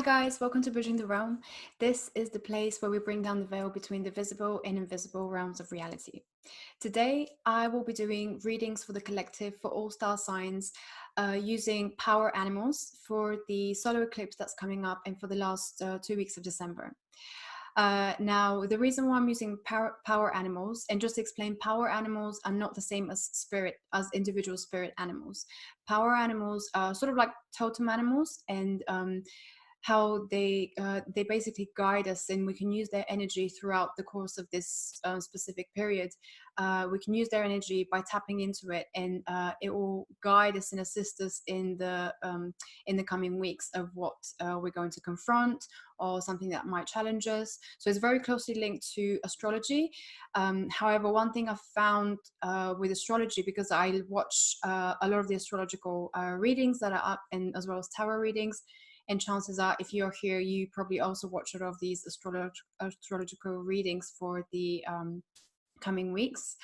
guys, welcome to Bridging the Realm. This is the place where we bring down the veil between the visible and invisible realms of reality. Today, I will be doing readings for the collective for all star signs using power animals for the solar eclipse that's coming up and for the last 2 weeks of December. Now, the reason why I'm using power animals, and just to explain, power animals are not the same as individual spirit animals. Power animals are sort of like totem animals, and how they basically guide us, and we can use their energy throughout the course of this specific period. We can use their energy by tapping into it, and it will guide us and assist us in the coming weeks of what we're going to confront, or something that might challenge us. So it's very closely linked to astrology. However, one thing I've found with astrology, because I watch a lot of the astrological readings that are up, and as well as tarot readings, and chances are, if you're here, you probably also watch a lot of these astrological readings for the coming weeks.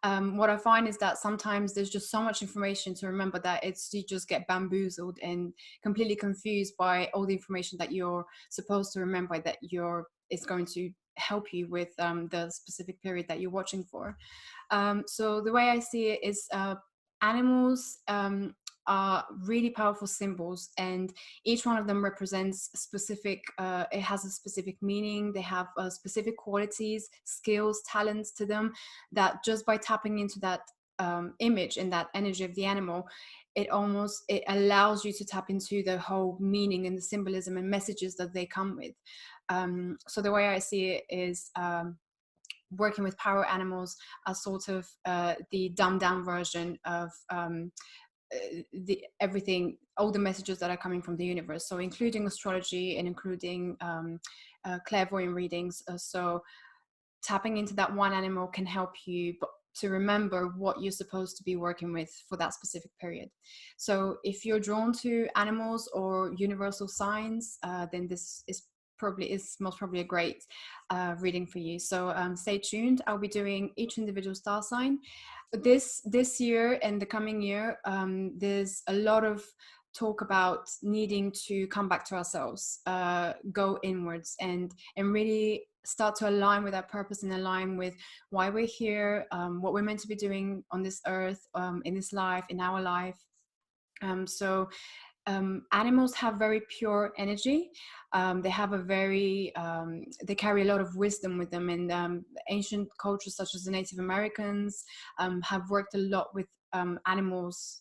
What I find is that sometimes there's just so much information to remember that you just get bamboozled and completely confused by all the information that you're supposed to remember, that it's going to help you with the specific period that you're watching for. So the way I see it is animals are really powerful symbols, and each one of them represents specific, it has a specific meaning. They have specific qualities, skills, talents to them, that just by tapping into that image and that energy of the animal, it allows you to tap into the whole meaning and the symbolism and messages that they come with. So the way I see it is working with power animals as sort of the dumbed down version of everything, all the messages that are coming from the universe, so including astrology and including clairvoyant readings. So tapping into that one animal can help you to remember what you're supposed to be working with for that specific period. So if you're drawn to animals or universal signs, then this is most probably a great reading for you. So stay tuned. I'll be doing each individual star sign. This year and the coming year, there's a lot of talk about needing to come back to ourselves, go inwards, and really start to align with our purpose and align with why we're here, what we're meant to be doing on this earth, in this life, in our life. So animals have very pure energy. They have they carry a lot of wisdom with them, and ancient cultures such as the Native Americans have worked a lot with animals,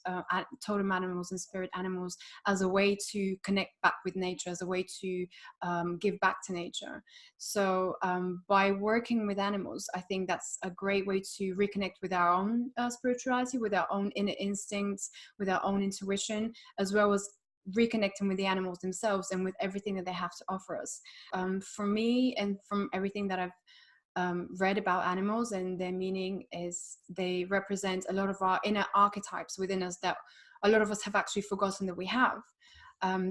totem animals and spirit animals, as a way to connect back with nature, as a way to give back to nature. So by working with animals, I think that's a great way to reconnect with our own spirituality, with our own inner instincts, with our own intuition, as well as reconnecting with the animals themselves and with everything that they have to offer us. For me, and from everything that I've read about animals and their meaning, is they represent a lot of our inner archetypes within us that a lot of us have actually forgotten that we have.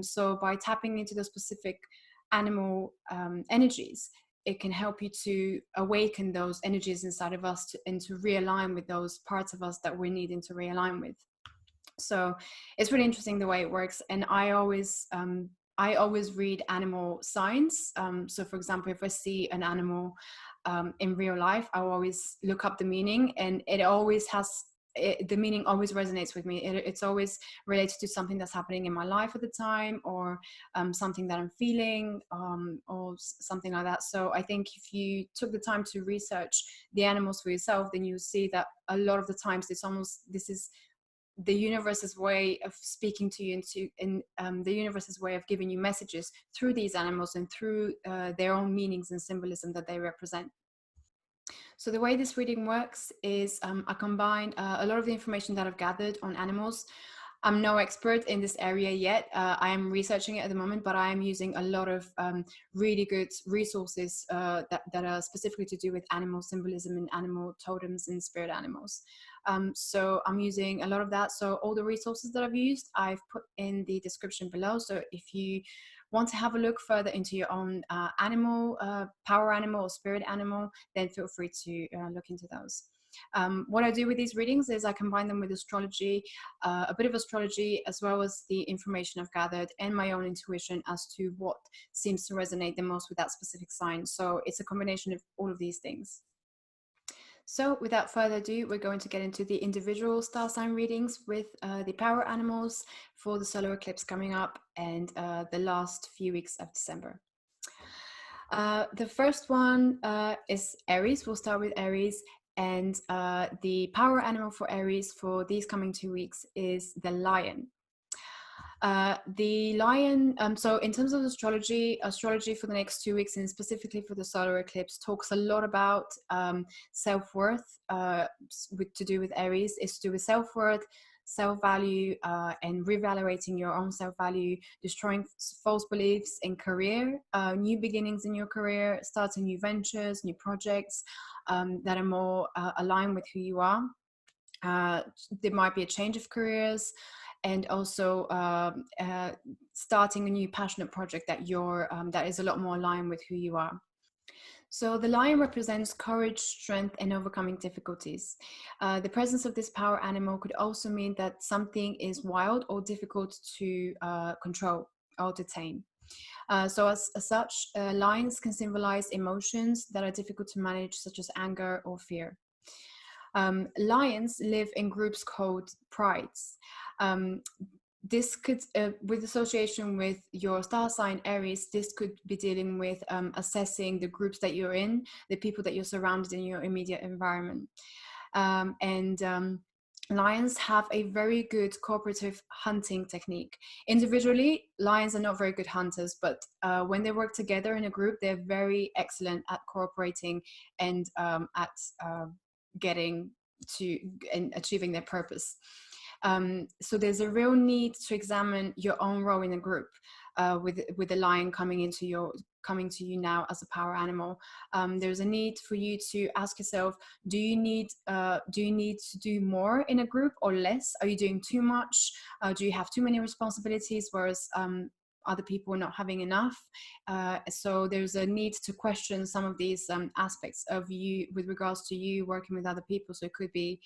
So by tapping into the specific animal energies, it can help you to awaken those energies inside of us and to realign with those parts of us that we're needing to realign with. So it's really interesting the way it works. And I always read animal signs. So for example, if I see an animal in real life, I always look up the meaning, and it always has the meaning always resonates with me. It's always related to something that's happening in my life at the time, or something that I'm feeling, or something like that. So I think if you took the time to research the animals for yourself, then you'll see that a lot of the times this is the universe's way of speaking to you, and the universe's way of giving you messages through these animals and through their own meanings and symbolism that they represent. So the way this reading works is I combined a lot of the information that I've gathered on animals. I'm no expert in this area yet. I am researching it at the moment, but I am using a lot of really good resources that are specifically to do with animal symbolism and animal totems and spirit animals. So I'm using a lot of that. So all the resources that I've used, I've put in the description below. So if you want to have a look further into your own animal, power animal or spirit animal, then feel free to look into those. What I do with these readings is I combine them with astrology, a bit of astrology, as well as the information I've gathered and my own intuition as to what seems to resonate the most with that specific sign. So it's a combination of all of these things. So without further ado, we're going to get into the individual star sign readings with the power animals for the solar eclipse coming up and the last few weeks of December. The first one is Aries. We'll start with Aries. And the power animal for Aries for these coming 2 weeks is the lion. The lion, so in terms of astrology for the next 2 weeks and specifically for the solar eclipse talks a lot about self-worth, to do with Aries. It's to do with self-worth, self-value, and reevaluating your own self-value, destroying false beliefs in career, new beginnings in your career, starting new ventures, new projects that are more aligned with who you are. There might be a change of careers, and also starting a new passionate project that that is a lot more aligned with who you are. So the lion represents courage, strength, and overcoming difficulties. The presence of this power animal could also mean that something is wild or difficult to control or to tame. So as such, lions can symbolize emotions that are difficult to manage, such as anger or fear. Lions live in groups called prides. This could, with association with your star sign Aries, this could be dealing with assessing the groups that you're in, the people that you're surrounded in your immediate environment. Lions have a very good cooperative hunting technique. Individually, lions are not very good hunters, but when they work together in a group, they're very excellent at cooperating and at getting to and achieving their purpose. So there's a real need to examine your own role in a group, with the lion coming to you now as a power animal. There's a need for you to ask yourself, do you need to do more in a group or less? Are you doing too much? Do you have too many responsibilities, whereas other people are not having enough? So there's a need to question some of these aspects of you with regards to you working with other people. So it could be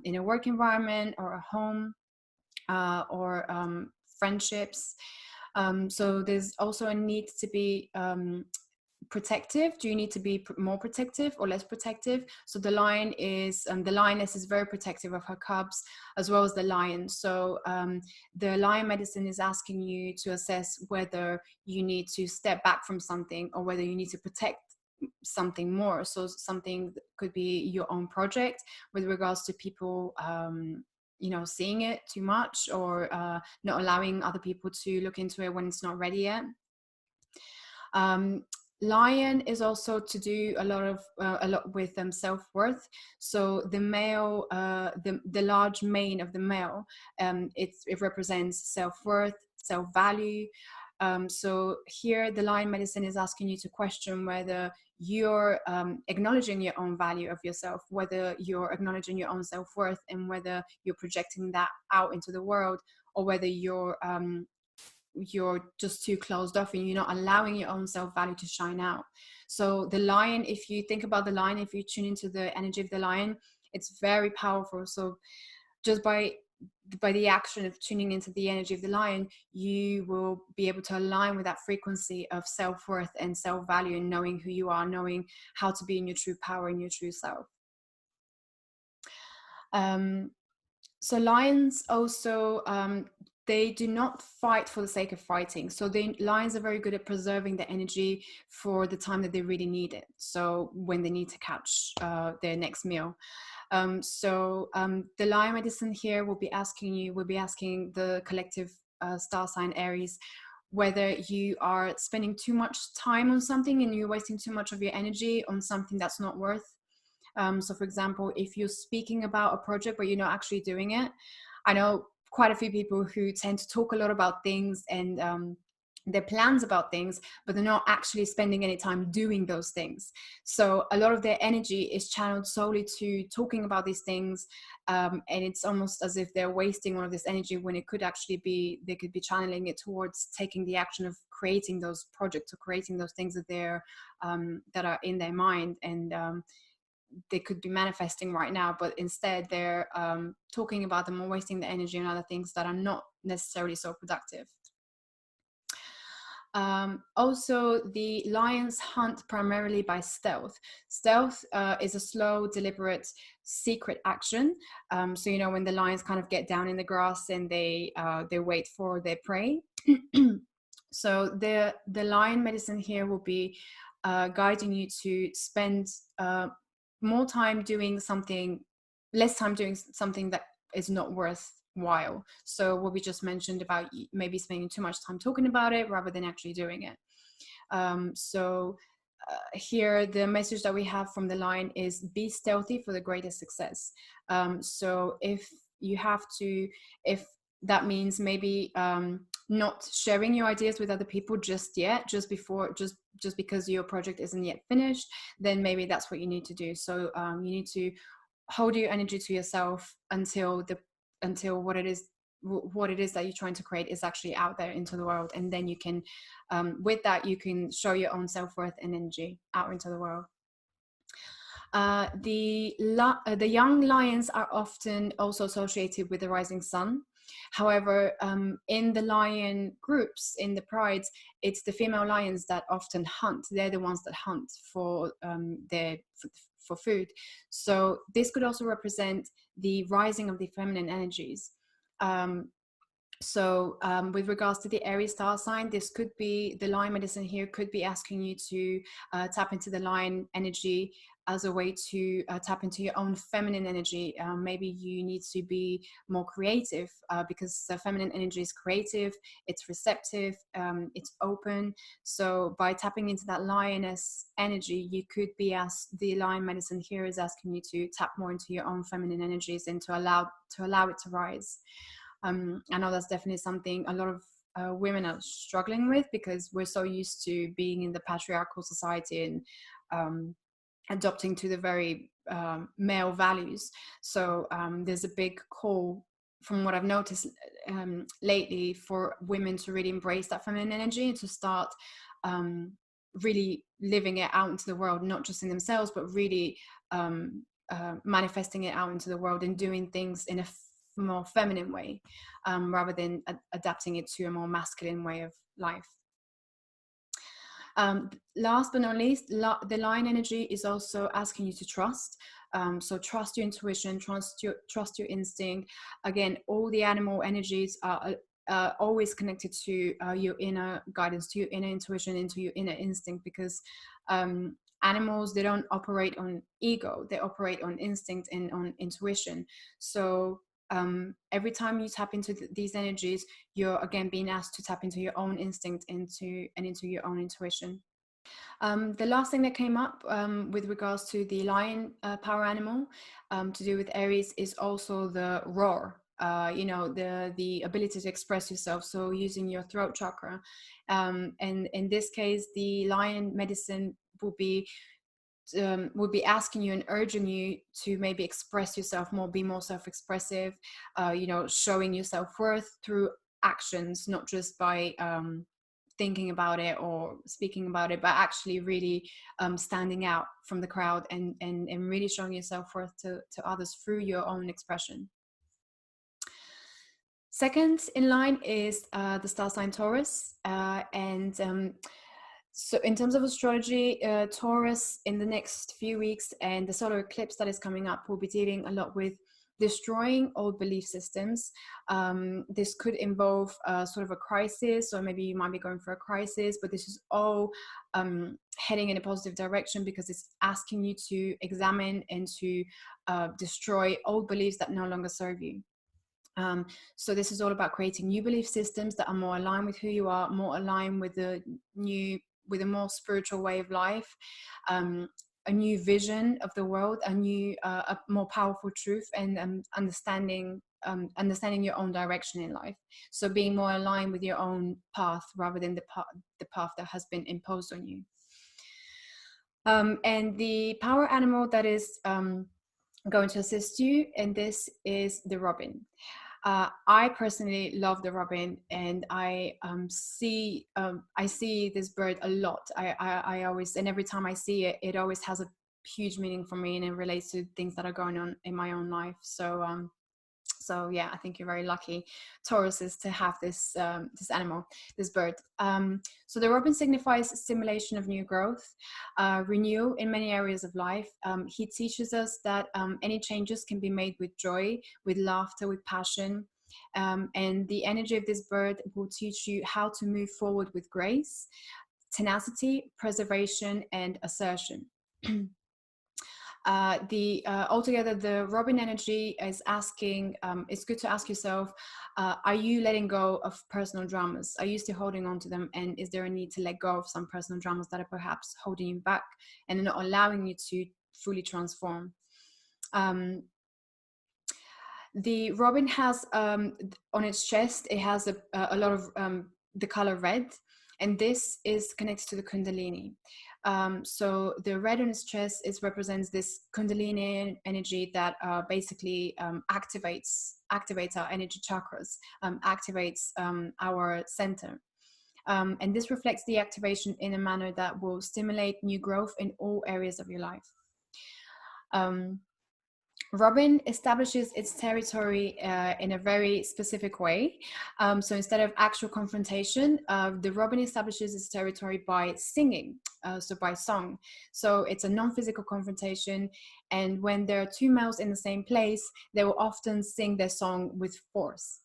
in a work environment or a home, or friendships. So there's also a need to be protective. Do you need to be more protective or less protective? So the lion is the lioness is very protective of her cubs, as well as the lion. So the lion medicine is asking you to assess whether you need to step back from something or whether you need to protect something more. So something could be your own project with regards to people seeing it too much, or not allowing other people to look into it when it's not ready yet. Lion is also to do a lot with self-worth. So the male, the large mane of the male, it represents self-worth, self-value. So here the lion medicine is asking you to question whether you're acknowledging your own value of yourself, whether you're acknowledging your own self-worth, and whether you're projecting that out into the world, or whether you're just too closed off and you're not allowing your own self-value to shine out. So the lion, if you think about the lion, if you tune into the energy of the lion, it's very powerful. So just by the action of tuning into the energy of the lion, you will be able to align with that frequency of self-worth and self-value, and knowing who you are, knowing how to be in your true power and your true self. So lions also, they do not fight for the sake of fighting. So the lions are very good at preserving the energy for the time that they really need it. So when they need to catch their next meal. The lion medicine here will be asking the collective star sign Aries whether you are spending too much time on something and you're wasting too much of your energy on something that's not worth. So for example, if you're speaking about a project but you're not actually doing it, I know quite a few people who tend to talk a lot about things and their plans about things, but they're not actually spending any time doing those things. So a lot of their energy is channeled solely to talking about these things, and it's almost as if they're wasting all of this energy when it could actually be, they could be channeling it towards taking the action of creating those projects or creating those things that they're that are in their mind, and they could be manifesting right now, but instead they're talking about them or wasting the energy on other things that are not necessarily so productive. Also, the lions hunt primarily by stealth. Stealth is a slow, deliberate, secret action. So, you know, when the lions kind of get down in the grass and they wait for their prey. So the lion medicine here will be guiding you to spend more time doing something, less time doing something that is not worthwhile. So what we just mentioned about maybe spending too much time talking about it rather than actually doing it. Here the message that we have from the lion is be stealthy for the greatest success. So if you have to, if that means maybe not sharing your ideas with other people just yet, just because your project isn't yet finished, then maybe that's what you need to do. So you need to hold your energy to yourself until what it is that you're trying to create is actually out there into the world, and then you can with that you can show your own self-worth and energy out into the world. The young lions are often also associated with the rising sun. However, in the lion groups, in the prides, it's the female lions that often hunt. They're the ones that hunt for for food. So this could also represent the rising of the feminine energies. With regards to the Aries star sign, this could be, the lion medicine here could be asking you to tap into the lion energy as a way to tap into your own feminine energy. Maybe you need to be more creative because the feminine energy is creative, it's receptive, it's open. So by tapping into that lioness energy, you could be asked, the lion medicine here is asking you to tap more into your own feminine energies and to allow it to rise. I know that's definitely something a lot of women are struggling with, because we're so used to being in the patriarchal society and adopting to the very male values. So there's a big call, from what I've noticed lately, for women to really embrace that feminine energy and to start really living it out into the world, not just in themselves, but really manifesting it out into the world and doing things in a more feminine way, rather than adapting it to a more masculine way of life. Last but not least, the lion energy is also asking you to trust. So trust your intuition, trust your instinct. Again, all the animal energies are always connected to your inner guidance, to your inner intuition, into your inner instinct, because animals, they don't operate on ego, they operate on instinct and on intuition. So every time you tap into these energies, you're again being asked to tap into your own instinct, into your own intuition. The last thing that came up with regards to the lion power animal to do with Aries is also the roar. You know, the ability to express yourself, so using your throat chakra. And in this case, the lion medicine would be asking you and urging you to maybe express yourself more, be more self-expressive, you know, showing your self-worth through actions, not just by thinking about it or speaking about it, but actually really standing out from the crowd and really showing your self-worth to others through your own expression. Second in line is the star sign Taurus, so in terms of astrology, Taurus in the next few weeks and the solar eclipse that is coming up will be dealing a lot with destroying old belief systems. This could involve sort of a crisis, or maybe you might be going for a crisis, but this is all heading in a positive direction, because it's asking you to examine and to destroy old beliefs that no longer serve you. So this is all about creating new belief systems that are more aligned with who you are, more aligned with with a more spiritual way of life, a new vision of the world, a more powerful truth, and understanding your own direction in life. So being more aligned with your own path rather than the path that has been imposed on you. And the power animal that is going to assist you in this is the robin. I personally love the robin, and I see this bird a lot. I always, and every time I see it, it always has huge meaning for me, and it relates to things that are going on in my own life. So yeah, I think you're very lucky, Tauruses, to have this this animal, this bird. So the robin signifies stimulation of new growth, renewal in many areas of life. He teaches us that any changes can be made with joy, with laughter, with passion. And the energy of this bird will teach you how to move forward with grace, tenacity, preservation, and assertion. Altogether, the robin energy is asking, it's good to ask yourself, are you letting go of personal dramas? Are you still holding on to them? And is there a need to let go of some personal dramas that are perhaps holding you back and not allowing you to fully transform? The robin has on its chest, it has a lot of the color red, and this is connected to the Kundalini. So the red on its chest represents this Kundalini energy that basically activates our energy chakras, activates our center. And this reflects the activation in a manner that will stimulate new growth in all areas of your life. Robin establishes its territory in a very specific way. So instead of actual confrontation, the robin establishes its territory by singing, so by song. So it's a non-physical confrontation, and when there are two males in the same place, they will often sing their song with force.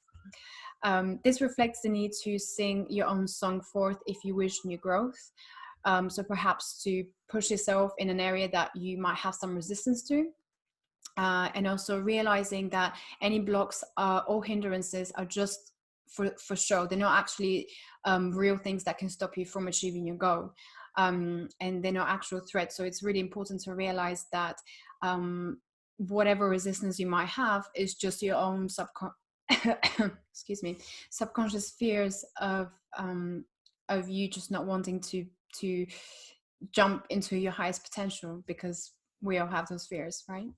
This reflects the need to sing your own song forth if you wish new growth. So perhaps to push yourself in an area that you might have some resistance to. And also realizing that any blocks or hindrances are just for show. They're not actually real things that can stop you from achieving your goal, and they're not actual threats. So it's really important to realize that whatever resistance you might have is just your own excuse me, subconscious fears of you just not wanting to jump into your highest potential, because we all have those fears, right?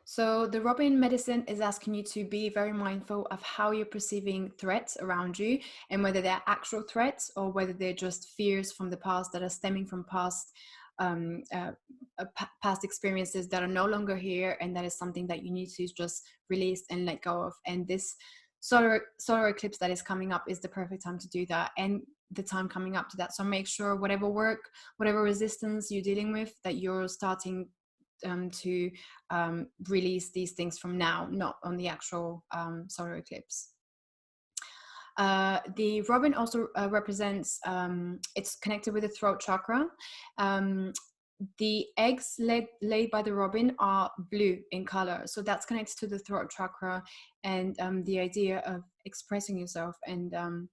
So the robin medicine is asking you to be very mindful of how you're perceiving threats around you, and whether they're actual threats or whether they're just fears from the past that are stemming from past past experiences that are no longer here, and that is something that you need to just release and let go of. And this solar eclipse that is coming up is the perfect time to do that, and the time coming up to that. So make sure whatever work, whatever resistance you're dealing with, that you're starting to release these things from now, not on the actual solar eclipse. The robin also represents, it's connected with the throat chakra. The eggs laid by the robin are blue in color, so that's connected to the throat chakra, and the idea of expressing yourself and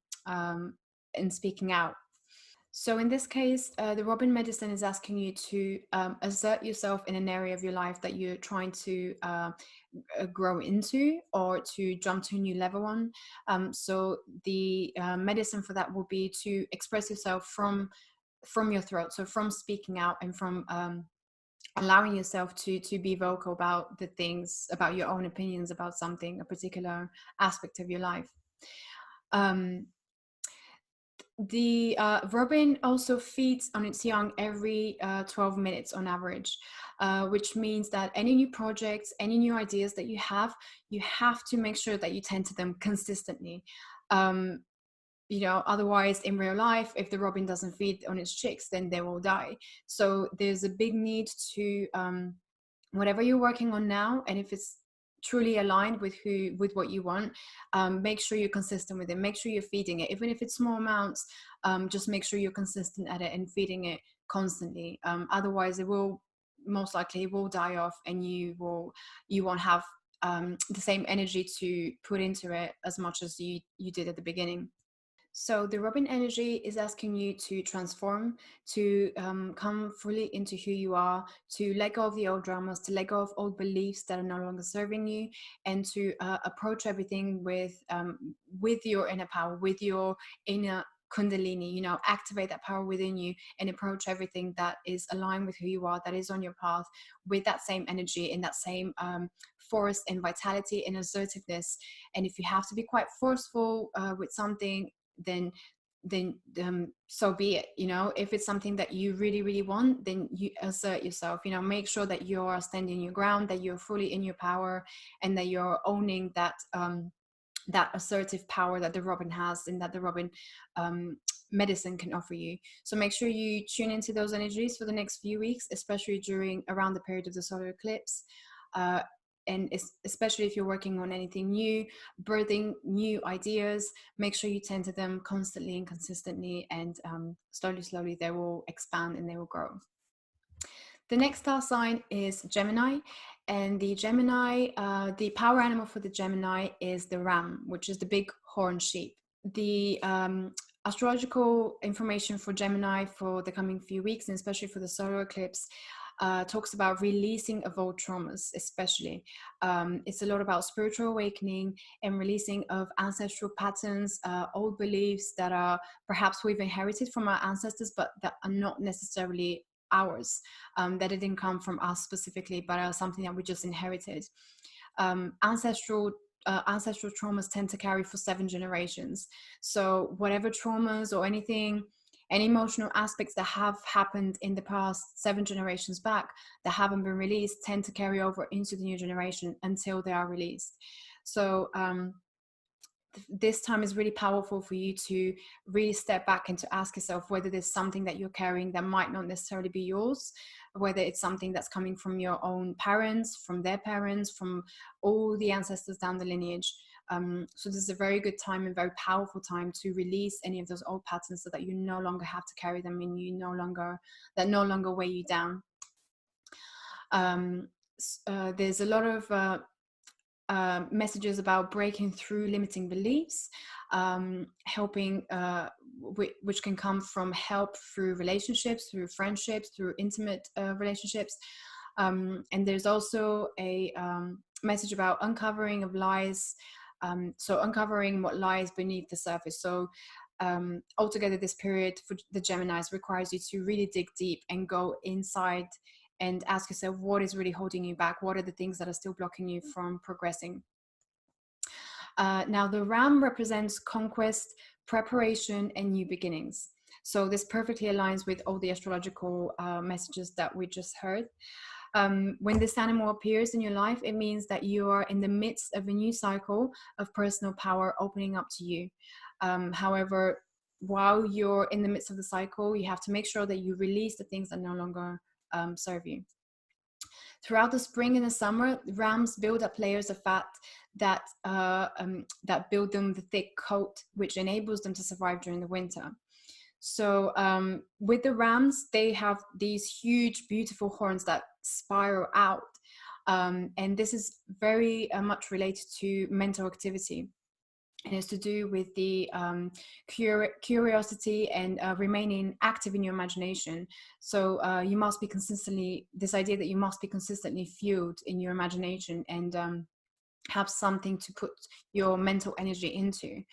speaking out. So in this case, the robin medicine is asking you to assert yourself in an area of your life that you're trying to grow into, or to jump to a new level on. So the medicine for that will be to express yourself from your throat, so from speaking out and from allowing yourself to be vocal about the things, about your own opinions about something, a particular aspect of your life. The robin also feeds on its young every 12 minutes on average, which means that any new projects, any new ideas that you have to make sure that you tend to them consistently. You know, otherwise in real life, if the robin doesn't feed on its chicks, then they will die. So there's a big need to, whatever you're working on now, and if it's truly aligned with what you want, make sure you're consistent with it. Make sure you're feeding it, even if it's small amounts. Just make sure you're consistent at it and feeding it constantly. Otherwise, it will most likely will die off, and you won't have the same energy to put into it as much as you did at the beginning. So the robin energy is asking you to transform, to come fully into who you are, to let go of the old dramas, to let go of old beliefs that are no longer serving you, and to approach everything with your inner power, with your inner Kundalini. You know, activate that power within you and approach everything that is aligned with who you are, that is on your path, with that same energy and that same force and vitality and assertiveness. And if you have to be quite forceful with something, then so be it. You know, if it's something that you really, really want, then you assert yourself. You know, make sure that you are standing your ground, that you're fully in your power, and that you're owning that that assertive power that the robin has, and that the robin medicine can offer you. So make sure you tune into those energies for the next few weeks, especially around the period of the solar eclipse. And especially if you're working on anything new, birthing new ideas, make sure you tend to them constantly and consistently, and slowly they will expand and they will grow. The next star sign is Gemini, and the Gemini, the power animal for the Gemini is the ram, which is the big horned sheep. The astrological information for Gemini for the coming few weeks, and especially for the solar eclipse, talks about releasing of old traumas, especially. It's a lot about spiritual awakening and releasing of ancestral patterns, old beliefs that are perhaps we've inherited from our ancestors, but that are not necessarily ours, that didn't come from us specifically, but are something that we just inherited. Ancestral traumas tend to carry for 7 generations. So whatever traumas or anything, any emotional aspects that have happened in the past 7 generations back that haven't been released tend to carry over into the new generation until they are released. So this time is really powerful for you to really step back and to ask yourself whether there's something that you're carrying that might not necessarily be yours, whether it's something that's coming from your own parents, from their parents, from all the ancestors down the lineage. So this is a very good time and very powerful time to release any of those old patterns so that you no longer have to carry them and that no longer weigh you down. There's a lot of messages about breaking through limiting beliefs, helping, which can come from help through relationships, through friendships, through intimate relationships. And there's also a message about uncovering of lies. So uncovering what lies beneath the surface. So altogether, this period for the Geminis requires you to really dig deep and go inside and ask yourself what is really holding you back. What are the things that are still blocking you from progressing? Now, the ram represents conquest, preparation, and new beginnings. So this perfectly aligns with all the astrological messages that we just heard. When this animal appears in your life, it means that you are in the midst of a new cycle of personal power opening up to you. However, while you're in the midst of the cycle, you have to make sure that you release the things that no longer serve you. Throughout the spring and the summer, rams build up layers of fat that build them the thick coat, which enables them to survive during the winter. So with the rams, they have these huge, beautiful horns that spiral out. And this is very much related to mental activity. And it's to do with the curiosity and remaining active in your imagination. So you must be this idea that you must be consistently fueled in your imagination and have something to put your mental energy into.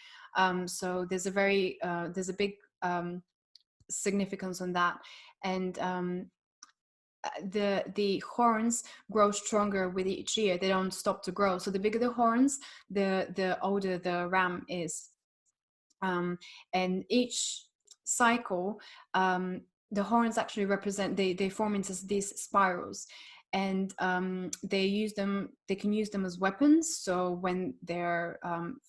So there's a big significance on that. And the horns grow stronger with each year. They don't stop to grow. So the bigger the horns, the older the ram is. And each cycle, the horns actually represent, they form into these spirals. And they can use them as weapons. So when they're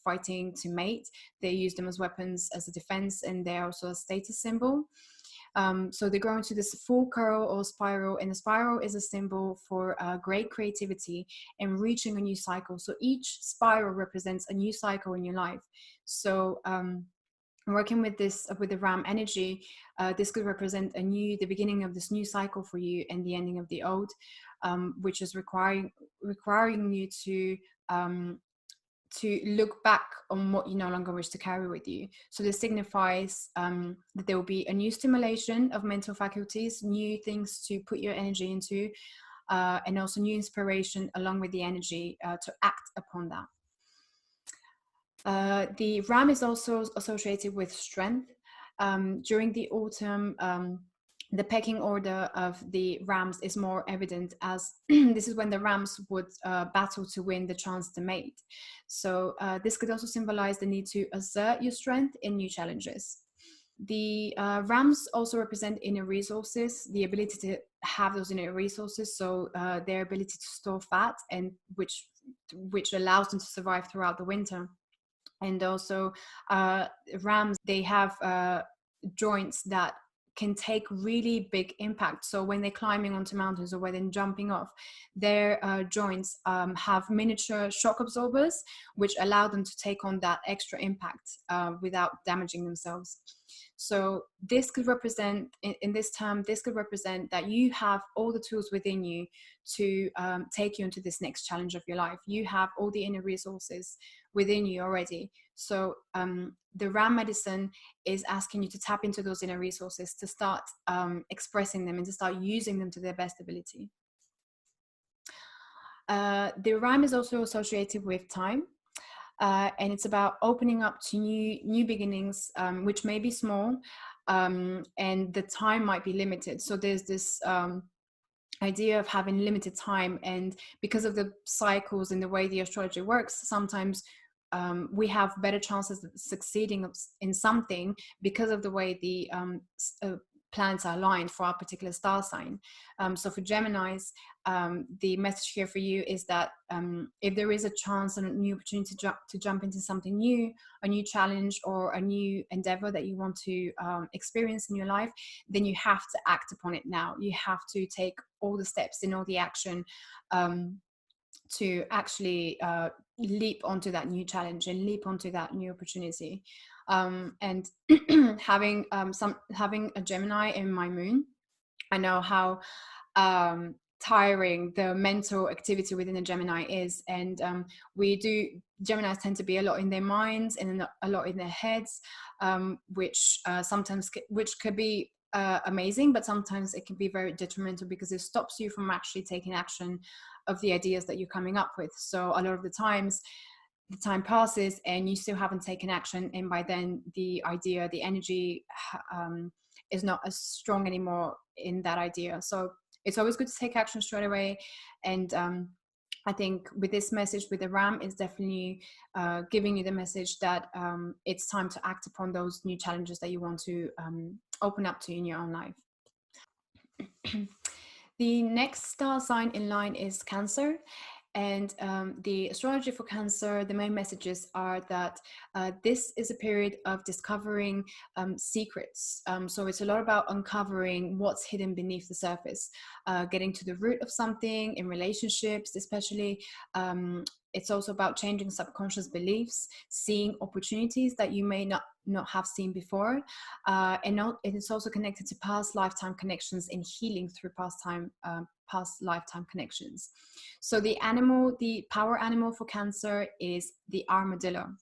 fighting to mate, they use them as weapons, as a defense, and they're also a status symbol. So they grow into this full curl or spiral, and the spiral is a symbol for great creativity and reaching a new cycle. So each spiral represents a new cycle in your life. So working with the ram energy, this could represent the beginning of this new cycle for you and the ending of the old, which is requiring you to look back on what you no longer wish to carry with you. So this signifies that there will be a new stimulation of mental faculties, new things to put your energy into, and also new inspiration along with the energy to act upon that. The ram is also associated with strength. During the autumn, the pecking order of the rams is more evident, as this is when the rams would battle to win the chance to mate. So this could also symbolize the need to assert your strength in new challenges. The rams also represent inner resources, the ability to have those inner resources, so their ability to store fat, and which allows them to survive throughout the winter. And also rams, they have joints that can take really big impact. So when they're climbing onto mountains or when they're jumping off, their joints have miniature shock absorbers, which allow them to take on that extra impact without damaging themselves. So this could represent, in this term, this could represent that you have all the tools within you to take you into this next challenge of your life. You have all the inner resources within you already. So the RAM medicine is asking you to tap into those inner resources, to start expressing them and to start using them to their best ability. The RAM is also associated with time. And it's about opening up to new beginnings, which may be small, and the time might be limited. So there's this idea of having limited time, and because of the cycles and the way the astrology works, sometimes we have better chances of succeeding in something because of the way the planets are aligned for our particular star sign. So for Geminis, the message here for you is that if there is a chance and a new opportunity to jump into something new, a new challenge or a new endeavor that you want to experience in your life, then you have to act upon it now. You have to take all the steps and all the action to actually leap onto that new challenge and leap onto that new opportunity. And having a Gemini in my moon, I know how tiring the mental activity within a Gemini is, and Geminis tend to be a lot in their minds and a lot in their heads, which could be amazing, but sometimes it can be very detrimental because it stops you from actually taking action of the ideas that you're coming up with. So a lot of the times the time passes and you still haven't taken action, and by then the energy is not as strong anymore in that idea. So it's always good to take action straight away. And I think with this message with the RAM, is definitely giving you the message that it's time to act upon those new challenges that you want to open up to in your own life. The next star sign in line is Cancer. And the astrology for Cancer, the main messages are that this is a period of discovering secrets. So it's a lot about uncovering what's hidden beneath the surface, getting to the root of something in relationships, especially. It's also about changing subconscious beliefs, seeing opportunities that you may not have seen before. And it's also connected to past lifetime connections and healing through past lifetime connections. So the power animal for Cancer is the armadillo.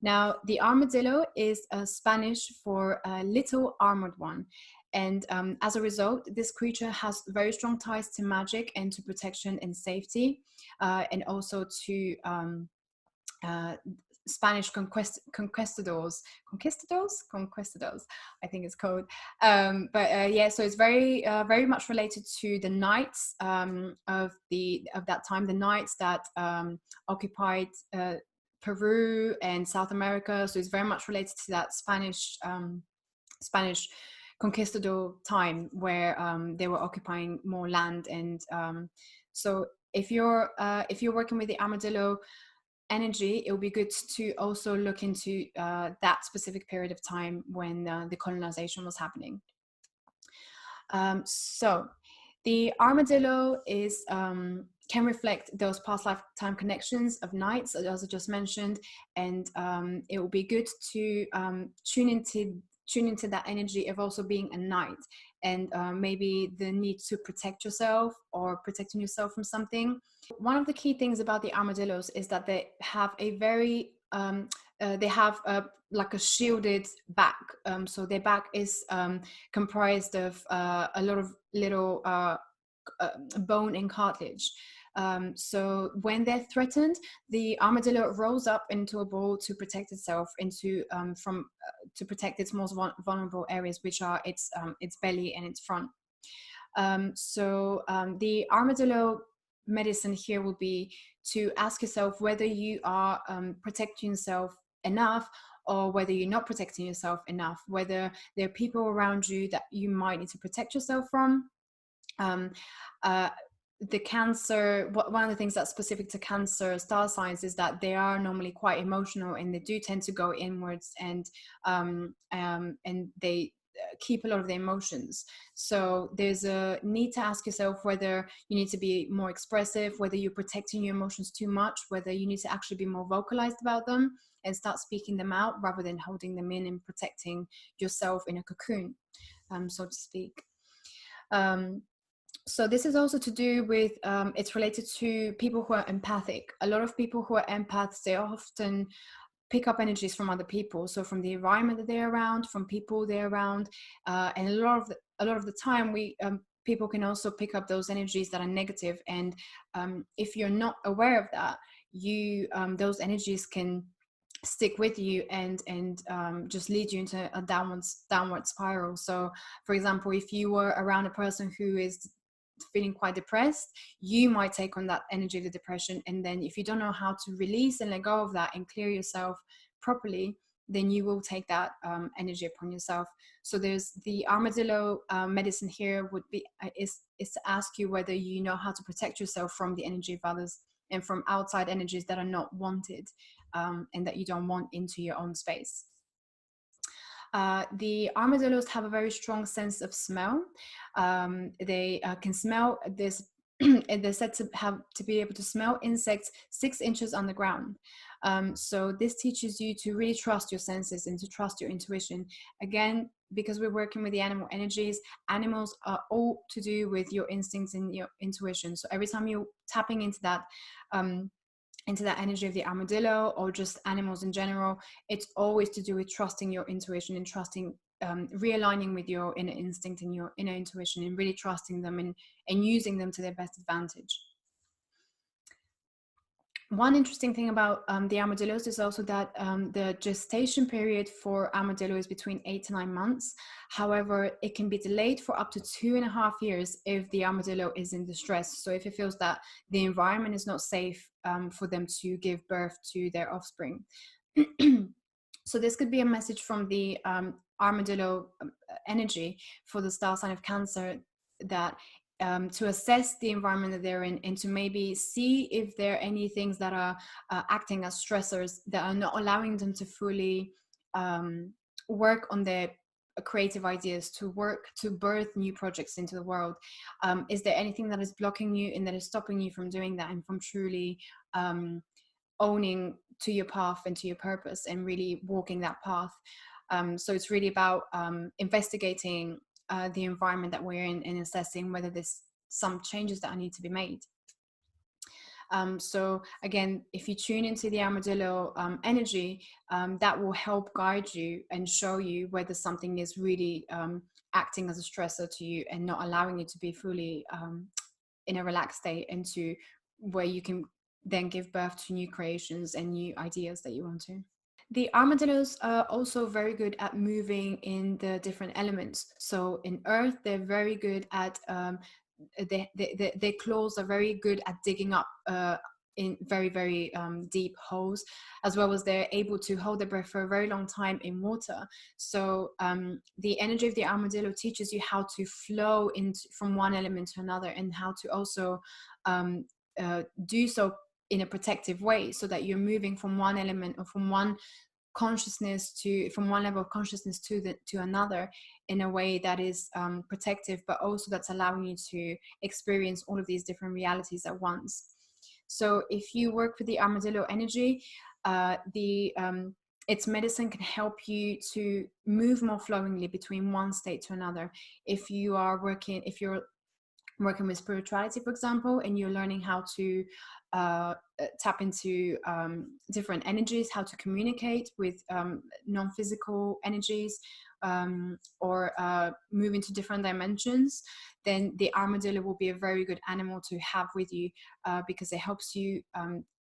Now, the armadillo is Spanish for little armored one. And as a result, this creature has very strong ties to magic and to protection and safety, and also to Spanish conquistadors, I think it's called. Yeah, so it's very much related to the knights of that time, the knights that occupied Peru and South America. So it's very much related to that Spanish conquistador time where they were occupying more land. And so if you're working with the armadillo energy, it would be good to also look into that specific period of time when the colonization was happening. So the armadillo can reflect those past lifetime connections of knights, as I just mentioned, and it will be good to tune into that energy of also being a knight, and maybe the need to protect yourself or protecting yourself from something. One of the key things about the armadillos is that they have a very like a shielded back. So their back is comprised of a lot of little bone and cartilage. So when they're threatened, the armadillo rolls up into a ball to protect itself, to protect its most vulnerable areas, which are its belly and its front. The armadillo medicine here will be to ask yourself whether you are protecting yourself enough, or whether you're not protecting yourself enough, whether there are people around you that you might need to protect yourself from. The Cancer, one of the things that's specific to Cancer star signs is that they are normally quite emotional, and they do tend to go inwards, and they keep a lot of the emotions. So there's a need to ask yourself whether you need to be more expressive, whether you're protecting your emotions too much, whether you need to actually be more vocalized about them and start speaking them out rather than holding them in and protecting yourself in a cocoon, so to speak. So this is also to do with, it's related to people who are empathic. A lot of people who are empaths, they often pick up energies from other people. So from the environment that they're around, from people they're around, and a lot of the time, people can also pick up those energies that are negative. And if you're not aware of that, those energies can stick with you and just lead you into a downward spiral. So for example, if you were around a person who is feeling quite depressed, you might take on that energy of the depression, and then if you don't know how to release and let go of that and clear yourself properly, then you will take that energy upon yourself. So there's the armadillo medicine here would be is to ask you whether you know how to protect yourself from the energy of others and from outside energies that are not wanted, and that you don't want into your own space. The armadillos have a very strong sense of smell. They can smell this. They're said to be able to smell insects 6 inches on the ground. So this teaches you to really trust your senses and to trust your intuition. Again, because we're working with the animal energies, animals are all to do with your instincts and your intuition. So every time you're tapping into that energy of the armadillo, or just animals in general, it's always to do with trusting your intuition and trusting, realigning with your inner instinct and your inner intuition, and really trusting them and using them to their best advantage. One interesting thing about the armadillos is also that the gestation period for armadillo is between 8 to 9 months. However, it can be delayed for up to 2.5 years if the armadillo is in distress. So if it feels that the environment is not safe for them to give birth to their offspring. So this could be a message from the armadillo energy for the star sign of Cancer, that to assess the environment that they're in, and to maybe see if there are any things that are acting as stressors that are not allowing them to fully work on their creative ideas, to birth new projects into the world. Is there anything that is blocking you and that is stopping you from doing that and from truly owning to your path and to your purpose and really walking that path? So it's really about investigating the environment that we're in and assessing whether there's some changes that need to be made. So again, if you tune into the armadillo energy, that will help guide you and show you whether something is really acting as a stressor to you and not allowing you to be fully in a relaxed state, into where you can then give birth to new creations and new ideas that you want to. The armadillos are also very good at moving in the different elements. So in earth, they're very good at, their claws are very good at digging up in very, very deep holes, as well as they're able to hold their breath for a very long time in water. So the energy of the armadillo teaches you how to flow from one element to another, and how to also do so in a protective way, so that you're moving from one element or from one level of consciousness to another in a way that is protective, but also that's allowing you to experience all of these different realities at once. So if you work with the armadillo energy, its medicine can help you to move more flowingly between one state to another. If you're working with spirituality, for example, and you're learning how to tap into different energies, how to communicate with non-physical energies, or move into different dimensions, then the armadillo will be a very good animal to have with you, because it helps you.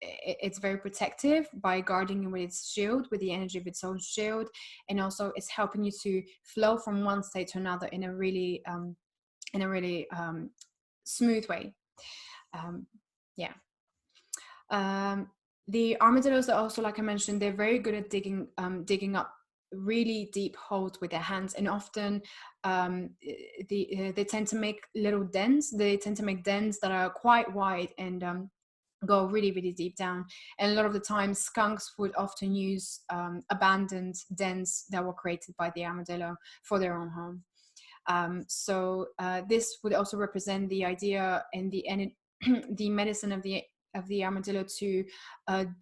It's very protective by guarding you with its shield, with the energy of its own shield, and also it's helping you to flow from one state to another in a really smooth way. Yeah. The armadillos are also, like I mentioned, they're very good at digging up really deep holes with their hands, and often they tend to make little dens. They tend to make dens that are quite wide and go really, really deep down. And a lot of the time, skunks would often use abandoned dens that were created by the armadillo for their own home. So this would also represent the idea and the medicine of the armadillo to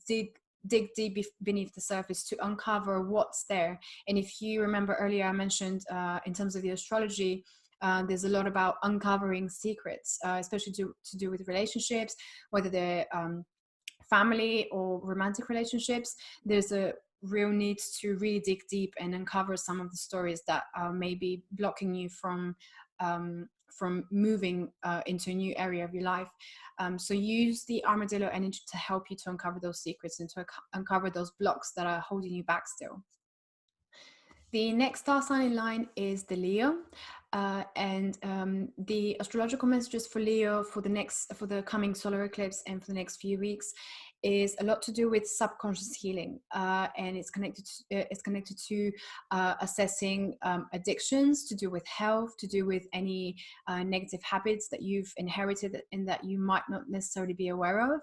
dig deep beneath the surface to uncover what's there. And if you remember earlier, I mentioned in terms of the astrology, there's a lot about uncovering secrets, especially to do with relationships, whether they're family or romantic relationships. There's a real need to really dig deep and uncover some of the stories that are maybe blocking you from moving into a new area of your life. So use the armadillo energy to help you to uncover those secrets and to uncover those blocks that are holding you back still. The next star sign in line is the Leo, and the astrological messages for Leo for the coming solar eclipse and for the next few weeks is a lot to do with subconscious healing, and it's connected to assessing addictions, to do with health, to do with any negative habits that you've inherited and that you might not necessarily be aware of.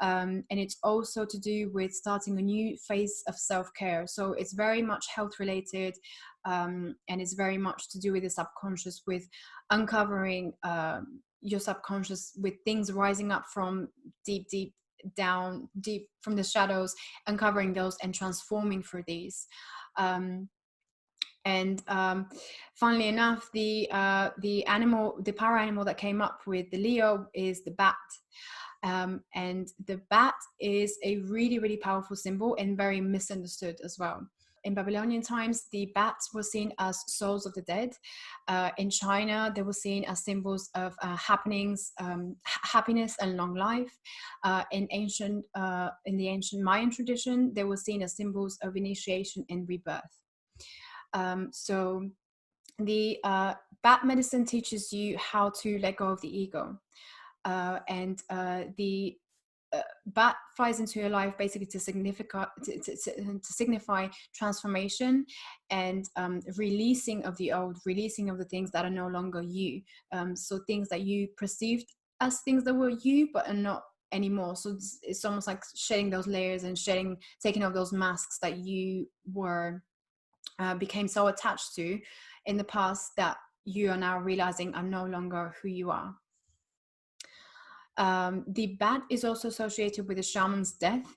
And it's also to do with starting a new phase of self-care. So it's very much health related, and it's very much to do with the subconscious, with uncovering your subconscious, with things rising up from deep down, deep from the shadows, uncovering those and transforming through these. Funnily enough, the power animal that came up with the Leo is the bat. And the bat is a really, really powerful symbol and very misunderstood as well. In Babylonian times, the bats were seen as souls of the dead. In China, they were seen as symbols of happiness and long life. In the ancient Mayan tradition, they were seen as symbols of initiation and rebirth. So the bat medicine teaches you how to let go of the ego. And the bat flies into your life basically to signify transformation and releasing of the old, releasing of the things that are no longer you. So things that you perceived as things that were you but are not anymore. So it's almost like shedding those layers and taking off those masks that you were became so attached to in the past that you are now realizing are no longer who you are. The bat is also associated with a shaman's death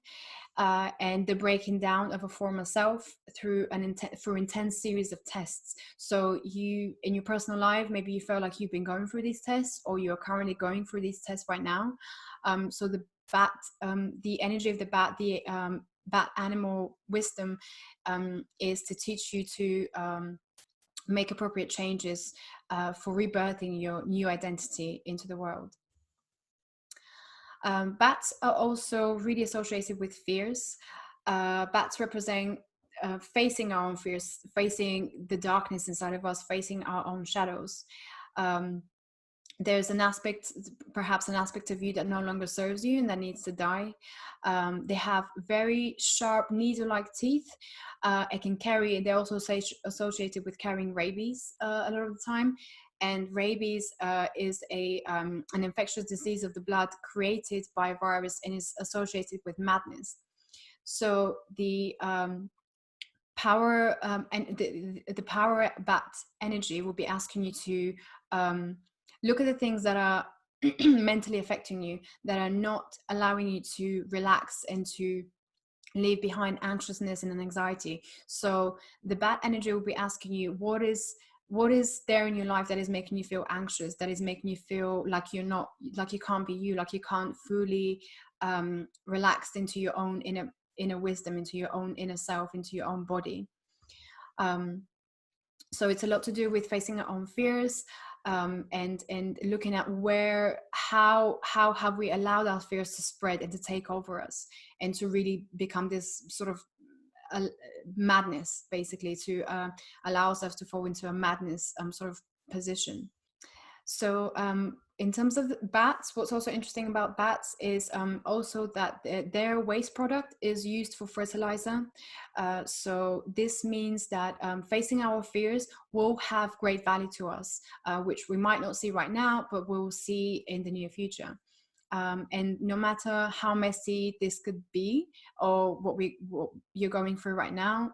and the breaking down of a former self through intense series of tests. So you, in your personal life, maybe you feel like you've been going through these tests, or you're currently going through these tests right now. So the bat, the energy of the bat, the bat animal wisdom is to teach you to make appropriate changes for rebirthing your new identity into the world. Bats are also really associated with fears. Bats represent facing our own fears, facing the darkness inside of us, facing our own shadows. There's perhaps an aspect of you that no longer serves you and that needs to die. They have very sharp needle-like teeth. They're also associated with carrying rabies a lot of the time. And rabies is an infectious disease of the blood created by a virus and is associated with madness. So the power and the power bat energy will be asking you to look at the things that are mentally affecting you, that are not allowing you to relax and to leave behind anxiousness and anxiety. So the bat energy will be asking you, what is there in your life that is making you feel anxious, that is making you feel like you can't be you, like you can't fully relax into your own inner wisdom, into your own inner self, into your own body. So it's a lot to do with facing our own fears, and looking at how have we allowed our fears to spread and to take over us, and to really become this sort of madness, basically, to allow ourselves to fall into a madness sort of position. So in terms of bats, what's also interesting about bats is also that their waste product is used for fertilizer. So this means that facing our fears will have great value to us, which we might not see right now, but we'll see in the near future. And no matter how messy this could be, or what you're going through right now,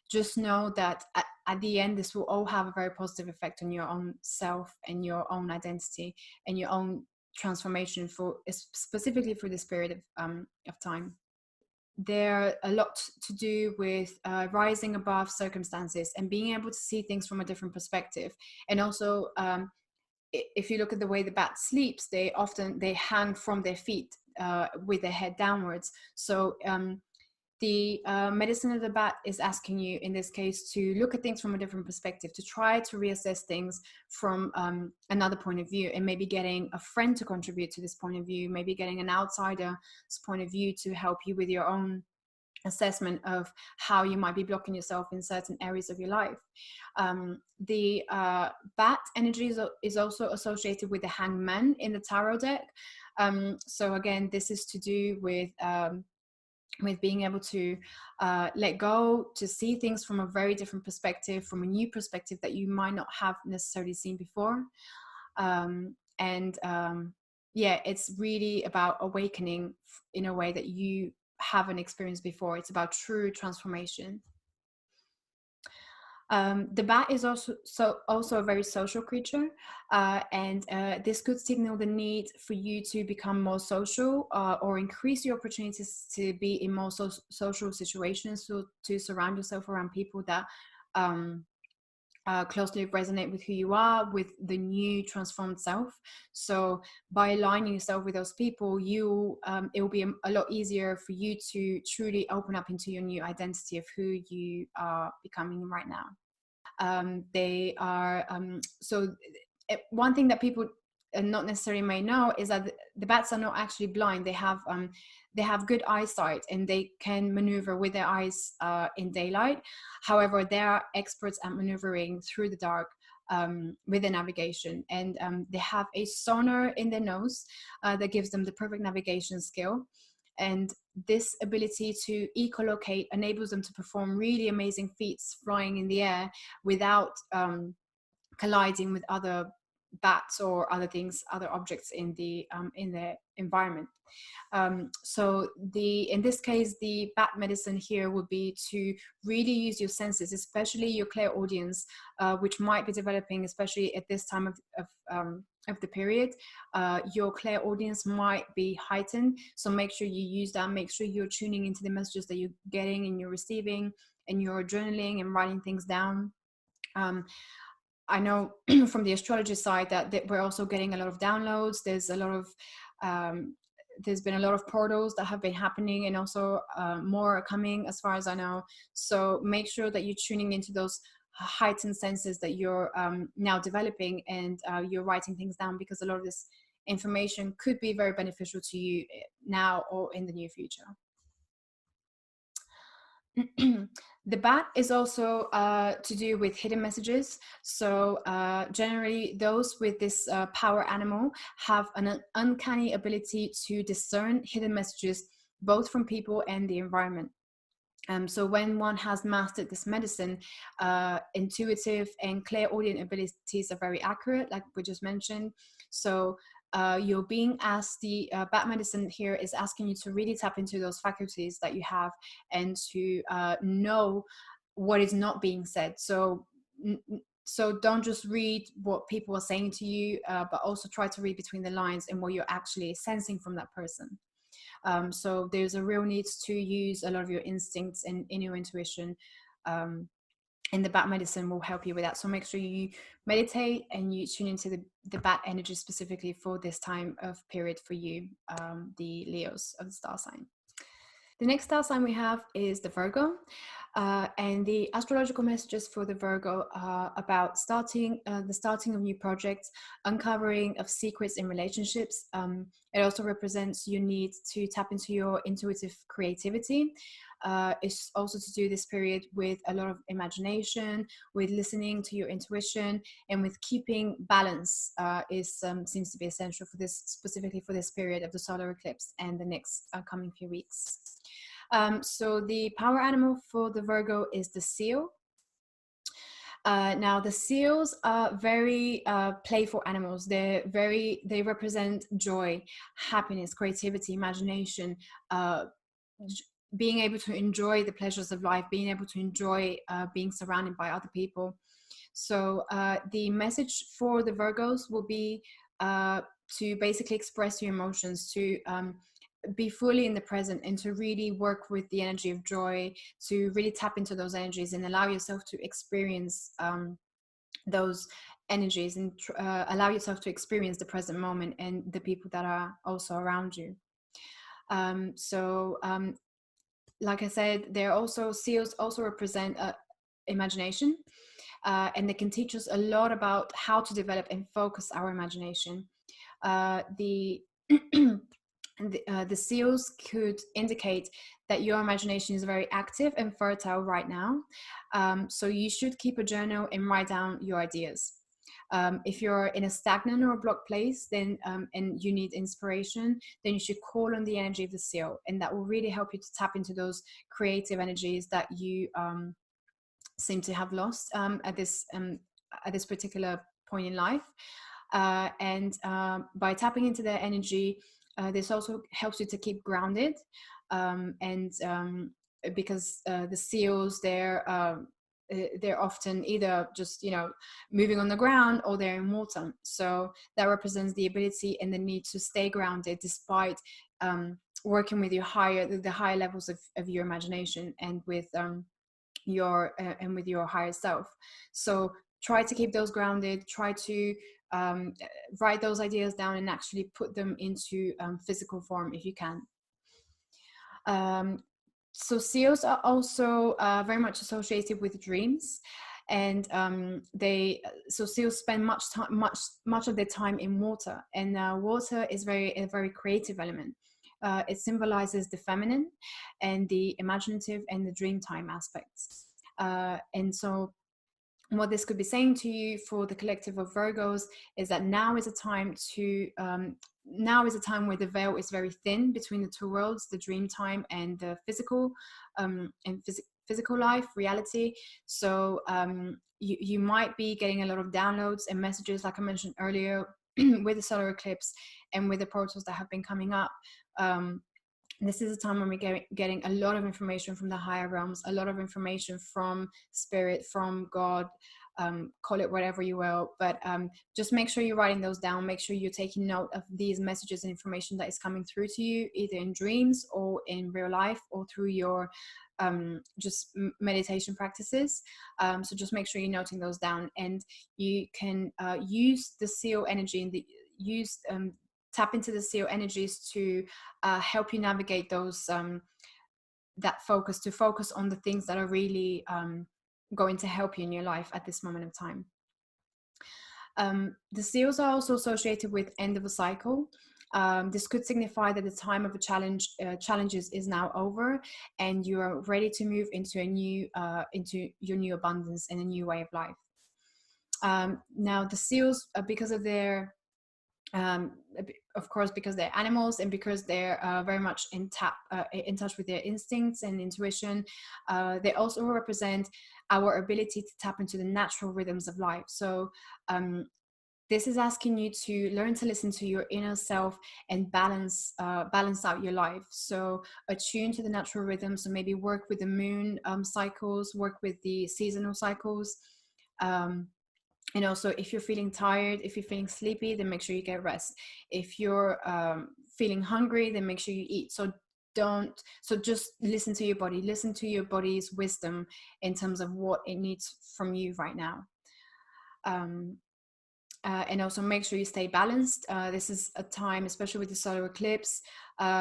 just know that at the end, this will all have a very positive effect on your own self and your own identity and your own transformation, for specifically for this period of time. There a lot to do with rising above circumstances and being able to see things from a different perspective. And also, if you look at the way the bat sleeps, they hang from their feet with their head downwards. So the medicine of the bat is asking you in this case to look at things from a different perspective, to try to reassess things from another point of view, and maybe getting a friend to contribute to this point of view, maybe getting an outsider's point of view to help you with your own assessment of how you might be blocking yourself in certain areas of your life. The bat energy is also associated with the hangman in the tarot deck. So again, this is to do with being able to let go, to see things from a very different perspective, from a new perspective that you might not have necessarily seen before. Yeah, it's really about awakening in a way that you haven't experienced before. It's about true transformation. The bat is also a very social creature, and this could signal the need for you to become more social, or increase your opportunities to be in more social situations, so to surround yourself around people that closely resonate with who you are, with the new transformed self. So by aligning yourself with those people, it will be a lot easier for you to truly open up into your new identity of who you are becoming right now. They are one thing that people not necessarily may know is that the bats are not actually blind. They have good eyesight, and they can maneuver with their eyes in daylight. However, they are experts at maneuvering through the dark with their navigation, and they have a sonar in their nose that gives them the perfect navigation skill. And this ability to echolocate enables them to perform really amazing feats flying in the air without colliding with other bats or other things, other objects in their environment. So in this case, the bat medicine here would be to really use your senses, especially your clairaudience, which might be developing, especially at this time of the period. Your clairaudience might be heightened, so make sure you use that. Make sure you're tuning into the messages that you're getting and you're receiving, and you're journaling and writing things down. I know from the astrology side that we're also getting a lot of downloads. There's been a lot of portals that have been happening, and also more are coming as far as I know. So make sure that you're tuning into those heightened senses that you're now developing, and you're writing things down, because a lot of this information could be very beneficial to you now or in the near future. The bat is also to do with hidden messages. So generally those with this power animal have an uncanny ability to discern hidden messages, both from people and the environment. So when one has mastered this medicine, intuitive and clairaudient abilities are very accurate, like we just mentioned. So you're being asked, the bat medicine here is asking you to really tap into those faculties that you have, and to know what is not being said. So don't just read what people are saying to you, but also try to read between the lines and what you're actually sensing from that person. So there's a real need to use a lot of your instincts and inner intuition, and the bat medicine will help you with that. So make sure you meditate and you tune into the bat energy specifically for this time of period for you, the Leos of the star sign. The next star sign we have is the Virgo. And the astrological messages for the Virgo are about the starting of new projects, uncovering of secrets in relationships. It also represents your need to tap into your intuitive creativity. It's also to do this period with a lot of imagination, with listening to your intuition, and with keeping balance seems to be essential for this, specifically for this period of the solar eclipse and the next coming few weeks. So the power animal for the Virgo is the seal. Now the seals are very playful animals. They represent joy, happiness, creativity, imagination, being able to enjoy the pleasures of life, being able to enjoy being surrounded by other people. So the message for the Virgos will be to basically express your emotions, to be fully in the present, and to really work with the energy of joy, to really tap into those energies and allow yourself to experience those energies, and allow yourself to experience the present moment and the people that are also around you. Like I said, seals also represent imagination, and they can teach us a lot about how to develop and focus our imagination. The seals could indicate that your imagination is very active and fertile right now. So you should keep a journal and write down your ideas. If you're in a stagnant or a blocked place, then and you need inspiration, then you should call on the energy of the seal, and that will really help you to tap into those creative energies that you seem to have lost at this particular point in life. By tapping into their energy, this also helps you to keep grounded, because the seals, they're often either just moving on the ground, or they're in water. So that represents the ability and the need to stay grounded despite working with the higher levels of your imagination, and with your higher self. So try to keep those grounded, try to write those ideas down and actually put them into physical form if you can. So seals are also very much associated with dreams, and seals spend much of their time in water, and water is a very creative element. It symbolizes the feminine and the imaginative and the dreamtime aspects. And so what this could be saying to you for the collective of Virgos is that now is a time where the veil is very thin between the two worlds, the dream time and the physical physical life, reality. So you might be getting a lot of downloads and messages, like I mentioned earlier, with the solar eclipse and with the portals that have been coming up. This is a time when we're getting a lot of information from the higher realms, a lot of information from spirit, from God, call it whatever you will. But just make sure you're writing those down. Make sure you're taking note of these messages and information that is coming through to you, either in dreams or in real life, or through your just meditation practices. So just make sure you're noting those down, and you can use the seal energy and tap into the seal energies to help you navigate those that focus on the things that are really going to help you in your life at this moment of time. The seals are also associated with end of a cycle. This could signify that the time of a challenges is now over, and you are ready to move into into your new abundance and a new way of life. Now the seals, because of their of course, because they're animals, and because they're very much in touch with their instincts and intuition, they also represent our ability to tap into the natural rhythms of life. So this is asking you to learn to listen to your inner self and balance out your life. So attune to the natural rhythms. So maybe work with the moon cycles, work with the seasonal cycles. And also, if you're feeling tired, if you're feeling sleepy, then make sure you get rest. If you're feeling hungry, then make sure you eat. So just listen to your body, listen to your body's wisdom in terms of what it needs from you right now. and also make sure you stay balanced. This is a time, especially with the solar eclipse,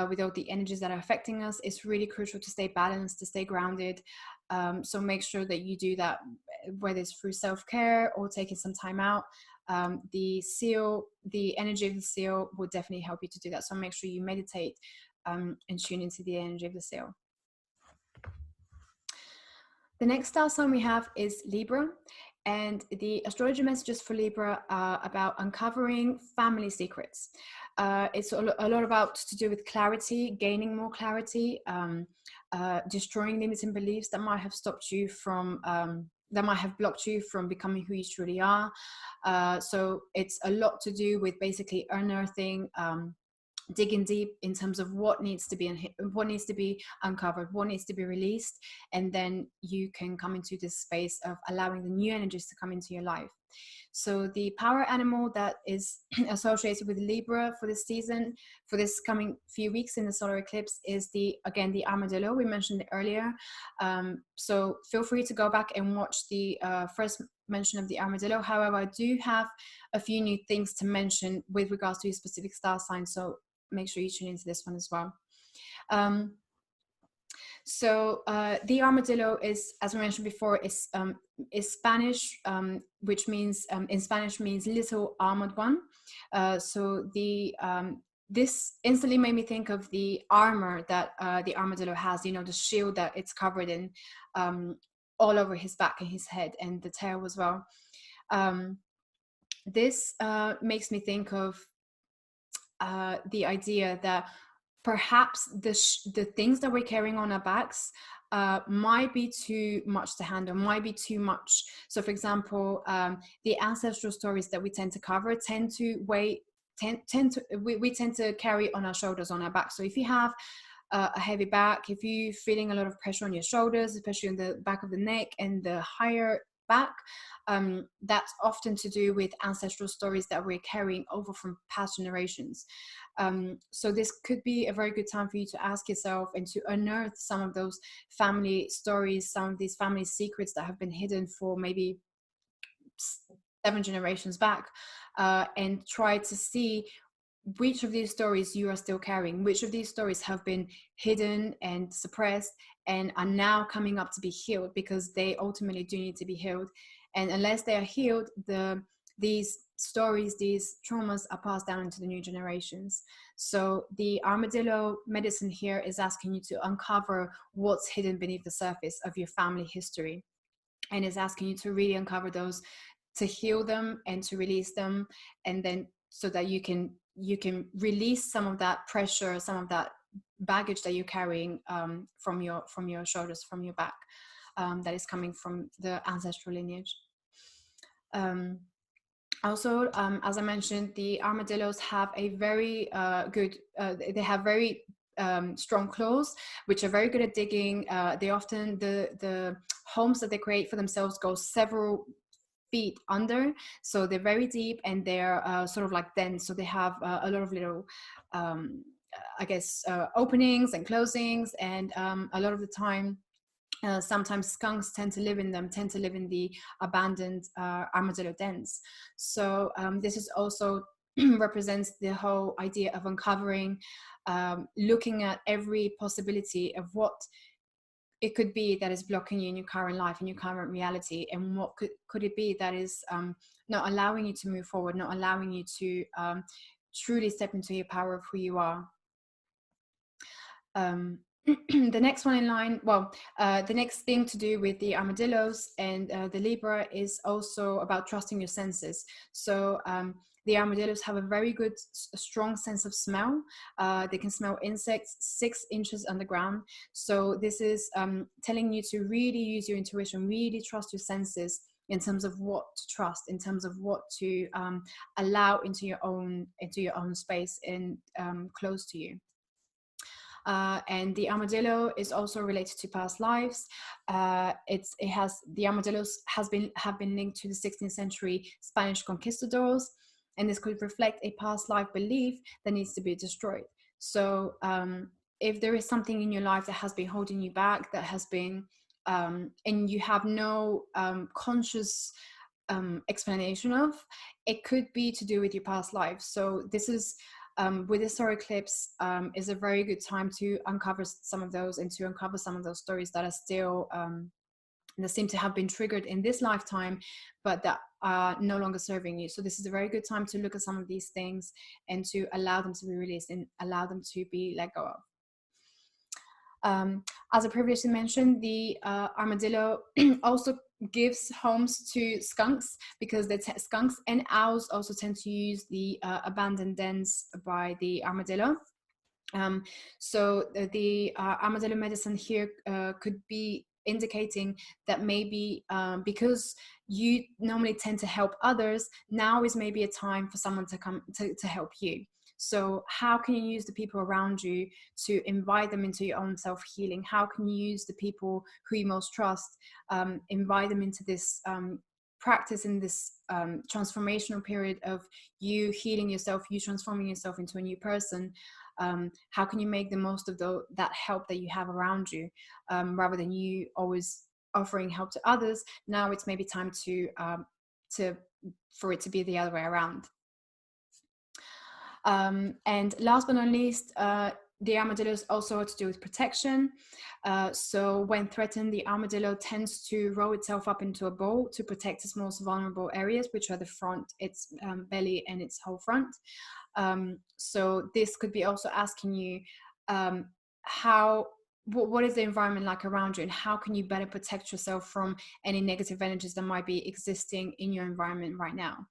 with all the energies that are affecting us, it's really crucial to stay balanced, to stay grounded. So make sure that you do that, whether it's through self-care or taking some time out. The energy of the seal will definitely help you to do that. So make sure you meditate and tune into the energy of the seal. The next star sign we have is Libra, and the astrology messages for Libra are about uncovering family secrets. It's a lot about to do with clarity, gaining more clarity, destroying limiting beliefs that might have stopped you from, that might have blocked you from becoming who you truly are. So it's a lot to do with basically unearthing, digging deep in terms of what needs to be uncovered, what needs to be released, and then you can come into this space of allowing the new energies to come into your life. So the power animal that is associated with Libra for this season, for this coming few weeks in the solar eclipse, is the armadillo. We mentioned it earlier. So feel free to go back and watch the first mention of the armadillo. However, I do have a few new things to mention with regards to a specific star sign, so make sure you tune into this one as well. So the armadillo is, as we mentioned before, is Spanish, which means in Spanish means little armored one. So the this instantly made me think of the armor that the armadillo has. You know, the shield that it's covered in, all over his back and his head, and the tail as well. This makes me think of the idea that perhaps the things that we're carrying on our backs might be too much to handle, might be too much. So for example, the ancestral stories that we tend to cover tend to weigh, we tend to carry on our shoulders, on our back. So if you have a heavy back, if you're feeling a lot of pressure on your shoulders, especially on the back of the neck and the higher back, that's often to do with ancestral stories that we're carrying over from past generations. So this could be a very good time for you to ask yourself and to unearth some of those family stories, some of these family secrets that have been hidden for maybe 7 generations back, and try to see which of these stories you are still carrying, which of these stories have been hidden and suppressed and are now coming up to be healed, because they ultimately do need to be healed. And unless they are healed, these stories, these traumas are passed down into the new generations. So the armadillo medicine here is asking you to uncover what's hidden beneath the surface of your family history, and is asking you to really uncover those, to heal them and to release them, and then so that you can release some of that pressure, some of that baggage that you're carrying from your shoulders, from your back, that is coming from the ancestral lineage. Also, as I mentioned, the armadillos have a very good, they have very strong claws, which are very good at digging. They often, the homes that they create for themselves go several feet under, so they're very deep, and they're sort of like dens, so they have a lot of little I guess openings and closings, and a lot of the time sometimes skunks tend to live in them, tend to live in the abandoned armadillo dens. So this is also represents the whole idea of uncovering, looking at every possibility of what it could be that is blocking you in your current life, in your current reality, and what could it be that is not allowing you to move forward, not allowing you to truly step into your power of who you are. The next one in line, well, the next thing to do with the armadillos and the Libra is also about trusting your senses. So the armadillos have a very good, strong sense of smell. They can smell insects 6 inches underground. So this is telling you to really use your intuition, really trust your senses in terms of what to trust, in terms of what to allow into your own space and close to you. And the armadillo is also related to past lives. The armadillos have been linked to the 16th century Spanish conquistadors, and this could reflect a past life belief that needs to be destroyed. So if there is something in your life that has been holding you back, that has been, and you have no conscious explanation of, it could be to do with your past life. So this is with the solar eclipse is a very good time to uncover some of those, and to uncover some of those stories that are still that seem to have been triggered in this lifetime, but that are no longer serving you. So this is a very good time to look at some of these things and to allow them to be released and allow them to be let go of. As I previously mentioned, the armadillo also gives homes to skunks, because the skunks and owls also tend to use the abandoned dens by the armadillo. So the armadillo medicine here could be indicating that maybe because you normally tend to help others, now is maybe a time for someone to come to help you. So how can you use the people around you to invite them into your own self-healing? How can you use the people who you most trust, invite them into this practice, in this transformational period of you healing yourself, you transforming yourself into a new person? How can you make the most of that help that you have around you, rather than you always offering help to others? Now it's maybe time for it to be the other way around. And last but not least, the armadillo is also to do with protection. So when threatened, the armadillo tends to roll itself up into a ball to protect its most vulnerable areas, which are the front, its belly and its whole front. So this could be also asking you what is the environment like around you, and how can you better protect yourself from any negative energies that might be existing in your environment right now.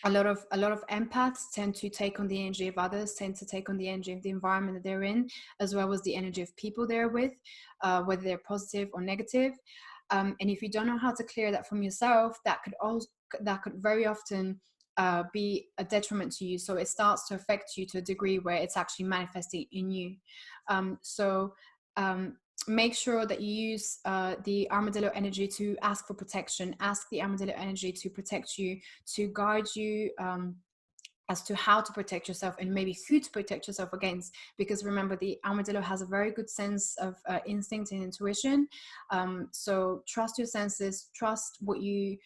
A lot of empaths tend to take on the energy of others, tend to take on the energy of the environment that they're in, as well as the energy of people they're with, whether they're positive or negative. And if you don't know how to clear that from yourself, that could very often be a detriment to you. So it starts to affect you to a degree where it's actually manifesting in you. Make sure that you use the armadillo energy to ask for protection. Ask the armadillo energy to protect you, to guide you as to how to protect yourself, and maybe who to protect yourself against. Because remember, the armadillo has a very good sense of instinct and intuition. So trust your senses, trust what you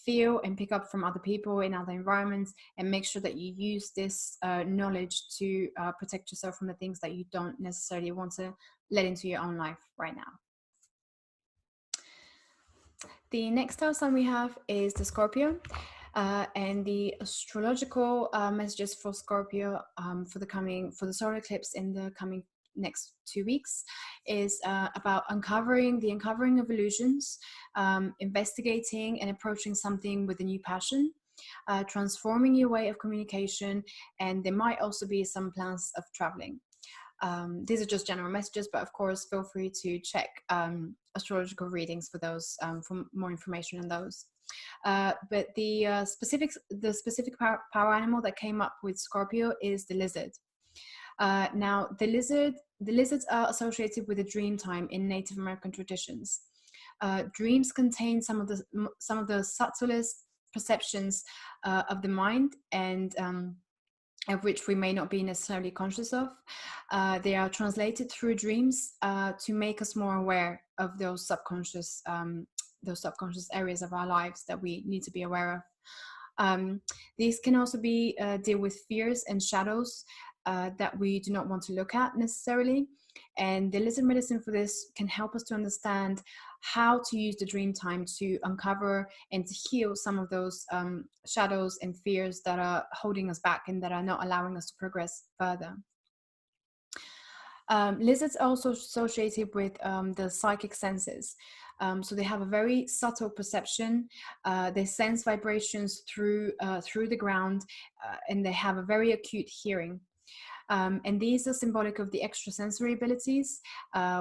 feel and pick up from other people in other environments, and make sure that you use this knowledge to protect yourself from the things that you don't necessarily want to let into your own life right now. The next star sign we have is the Scorpio, and the astrological messages for Scorpio for the solar eclipse in the coming next 2 weeks is about the uncovering of illusions, investigating and approaching something with a new passion, transforming your way of communication, and there might also be some plans of traveling. These are just general messages, but of course feel free to check astrological readings for those, for more information on those. But the specific power animal that came up with Scorpio is the lizard. Now the lizards are associated with the dream time in Native American traditions. Dreams contain some of the subtlest perceptions of the mind, and of which we may not be necessarily conscious of. They are translated through dreams to make us more aware of those subconscious areas of our lives that we need to be aware of. These can also be deal with fears and shadows that we do not want to look at necessarily. And the lizard medicine for this can help us to understand how to use the dream time to uncover and to heal some of those shadows and fears that are holding us back and that are not allowing us to progress further. Lizards are also associated with the psychic senses. So they have a very subtle perception. They sense vibrations through the ground, and they have a very acute hearing. And these are symbolic of the extrasensory abilities,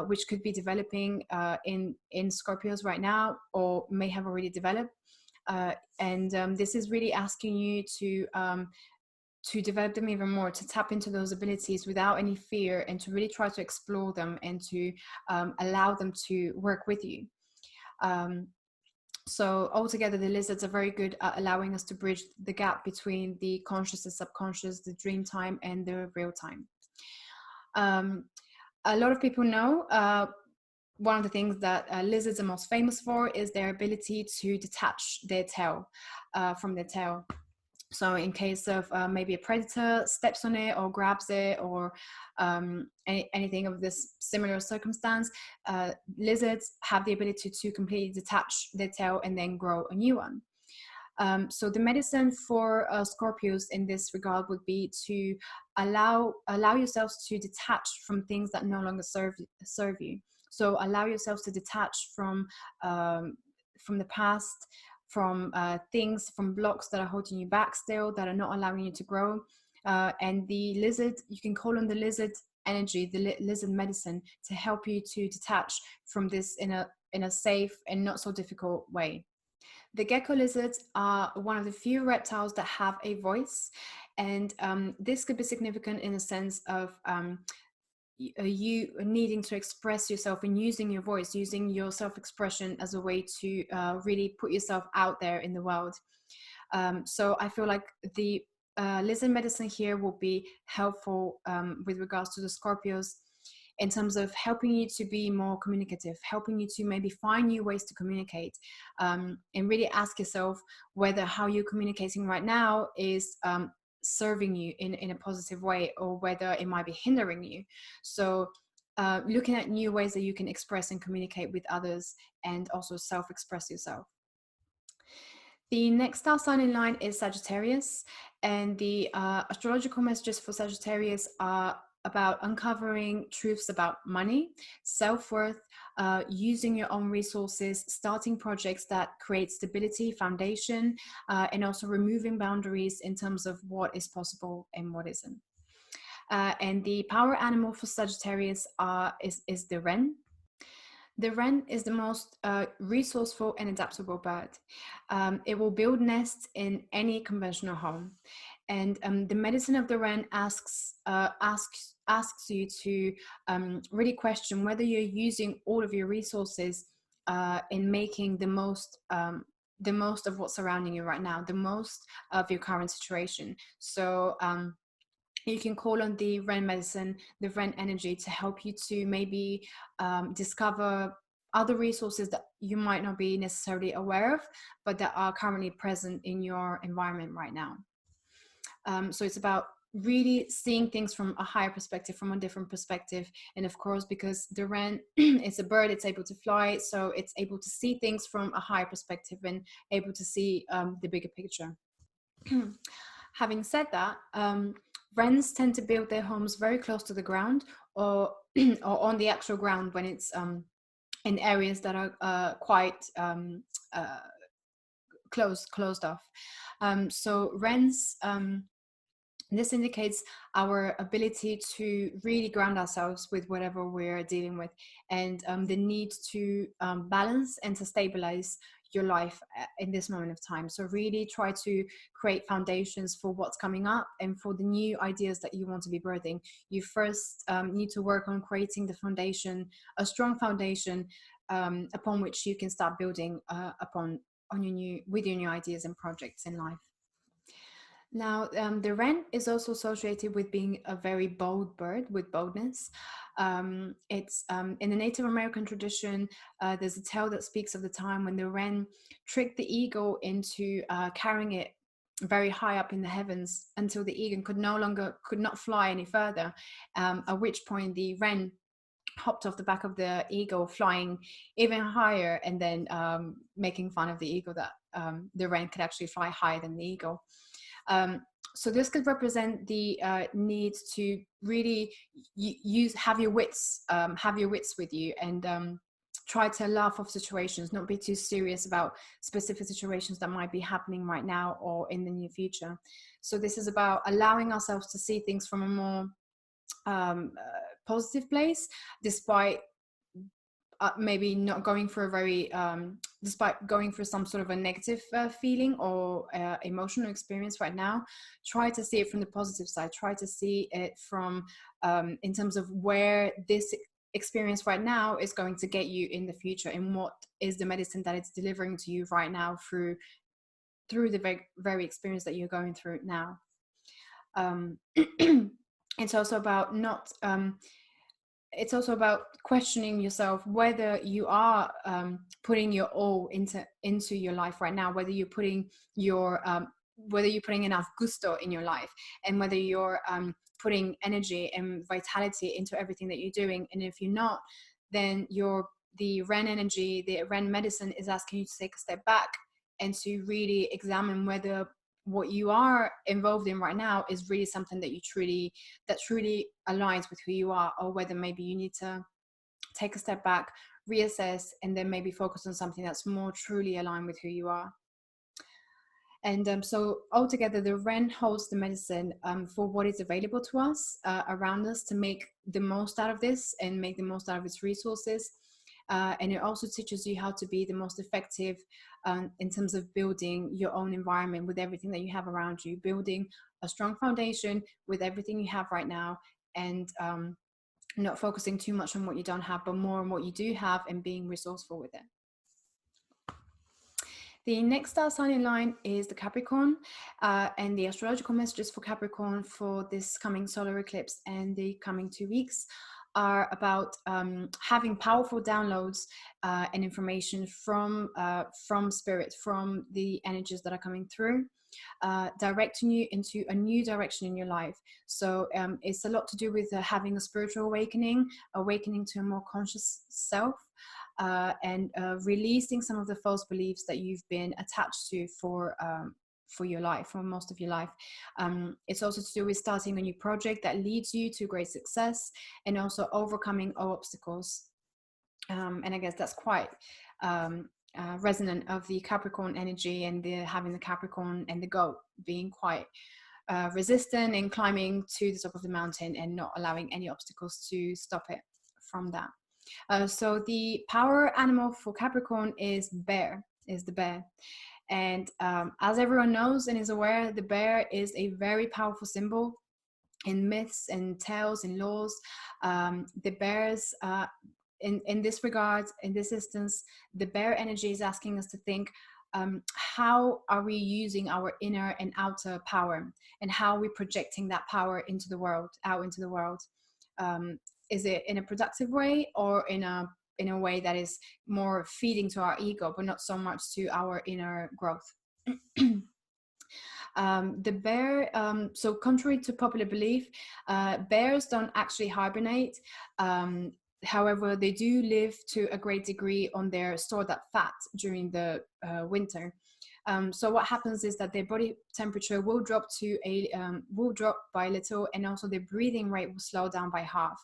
which could be developing in Scorpios right now, or may have already developed. And this is really asking you to develop them even more, to tap into those abilities without any fear, and to really try to explore them and to allow them to work with you. So altogether, the lizards are very good at allowing us to bridge the gap between the conscious and subconscious, the dream time and the real time. A lot of people know one of the things that lizards are most famous for is their ability to detach their tail from their tail. So in case of maybe a predator steps on it or grabs it, or anything of this similar circumstance, lizards have the ability to completely detach their tail and then grow a new one. So the medicine for Scorpios in this regard would be to allow yourselves to detach from things that no longer serve you. So allow yourselves to detach from the past, from things, from blocks that are holding you back still, that are not allowing you to grow. And the lizard, you can call on the lizard energy, the lizard medicine, to help you to detach from this in a safe and not so difficult way. The gecko lizards are one of the few reptiles that have a voice, and this could be significant in a sense of you needing to express yourself and using your voice, using your self-expression as a way to really put yourself out there in the world. So I feel like the lizard medicine here will be helpful with regards to the Scorpios, in terms of helping you to be more communicative, helping you to maybe find new ways to communicate, and really ask yourself whether how you're communicating right now is serving you in a positive way, or whether it might be hindering you. So looking at new ways that you can express and communicate with others, and also self-express yourself. The next star sign in line is Sagittarius, and the astrological messages for Sagittarius are about uncovering truths about money, self-worth, using your own resources, starting projects that create stability, foundation, and also removing boundaries in terms of what is possible and what isn't. And the power animal for Sagittarius is the wren. The wren is the most resourceful and adaptable bird. It will build nests in any conventional home. And the medicine of the wren asks you to really question whether you're using all of your resources in making the most of what's surrounding you right now, the most of your current situation. So you can call on the wren medicine, the wren energy, to help you to maybe discover other resources that you might not be necessarily aware of, but that are currently present in your environment right now. So it's about really seeing things from a higher perspective, from a different perspective. And of course, because the wren is a bird, it's able to fly, so it's able to see things from a higher perspective and able to see the bigger picture. Having said that, wrens tend to build their homes very close to the ground, or or on the actual ground when it's in areas that are quite closed off. So wrens, this indicates our ability to really ground ourselves with whatever we're dealing with, and the need to balance and to stabilize your life in this moment of time. So really try to create foundations for what's coming up and for the new ideas that you want to be birthing. You first need to work on creating the foundation, a strong foundation upon which you can start building with your new ideas and projects in life. Now, the wren is also associated with being a very bold bird, with boldness. It's in the Native American tradition, there's a tale that speaks of the time when the wren tricked the eagle into carrying it very high up in the heavens until the eagle could not fly any further, at which point the wren hopped off the back of the eagle, flying even higher, and then making fun of the eagle that the wren could actually fly higher than the eagle. So this could represent the need to really have your wits with you, and try to laugh off situations, not be too serious about specific situations that might be happening right now or in the near future. So this is about allowing ourselves to see things from a more positive place, despite maybe not going for a very despite going through some sort of a negative feeling or emotional experience right now. Try to see it from the positive side. Try to see it from in terms of where this experience right now is going to get you in the future, and what is the medicine that it's delivering to you right now through the very experience that you're going through now. It's also about not it's also about questioning yourself whether you are putting your all into your life right now, whether you're putting your whether you're putting enough gusto in your life, and whether you're putting energy and vitality into everything that you're doing. And if you're not, then the Ren energy, the Ren medicine is asking you to take a step back and to really examine whether what you are involved in right now is really something that truly aligns with who you are, or whether maybe you need to take a step back, reassess, and then maybe focus on something that's more truly aligned with who you are. And so altogether, the Ren holds the medicine for what is available to us around us to make the most out of this and make the most out of its resources. And it also teaches you how to be the most effective in terms of building your own environment with everything that you have around you, building a strong foundation with everything you have right now, and not focusing too much on what you don't have, but more on what you do have and being resourceful with it. The next star sign in line is the Capricorn, and the astrological messages for Capricorn for this coming solar eclipse and the coming 2 weeks are about having powerful downloads and information from spirit, from the energies that are coming through, directing you into a new direction in your life. So it's a lot to do with having a spiritual awakening to a more conscious self, and releasing some of the false beliefs that you've been attached to for your life, for most of your life. It's also to do with starting a new project that leads you to great success, and also overcoming all obstacles. And I guess that's quite resonant of the Capricorn energy, and having the Capricorn and the goat being quite resistant and climbing to the top of the mountain and not allowing any obstacles to stop it from that. So the power animal for Capricorn is the bear. And as everyone knows and is aware, the bear is a very powerful symbol in myths and tales and laws. The bears, in this regard, in this instance, the bear energy is asking us to think, how are we using our inner and outer power, and how are we projecting that power into the world, out into the world? Is it in a productive way, or in a way that is more feeding to our ego, but not so much to our inner growth? The bear, so contrary to popular belief, bears don't actually hibernate. However, they do live to a great degree on their stored up fat during the winter. So what happens is that their body temperature will drop by a little, and also their breathing rate will slow down by half.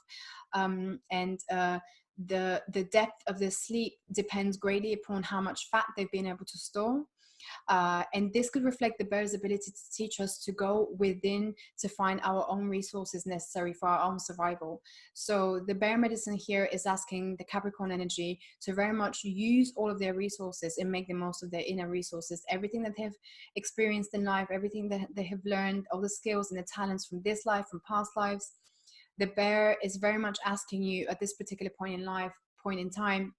And the depth of their sleep depends greatly upon how much fat they've been able to store. And this could reflect the bear's ability to teach us to go within to find our own resources necessary for our own survival. So the bear medicine here is asking the Capricorn energy to very much use all of their resources and make the most of their inner resources, everything that they have experienced in life, everything that they have learned, all the skills and the talents from this life, from past lives. The bear is very much asking you at this particular point in time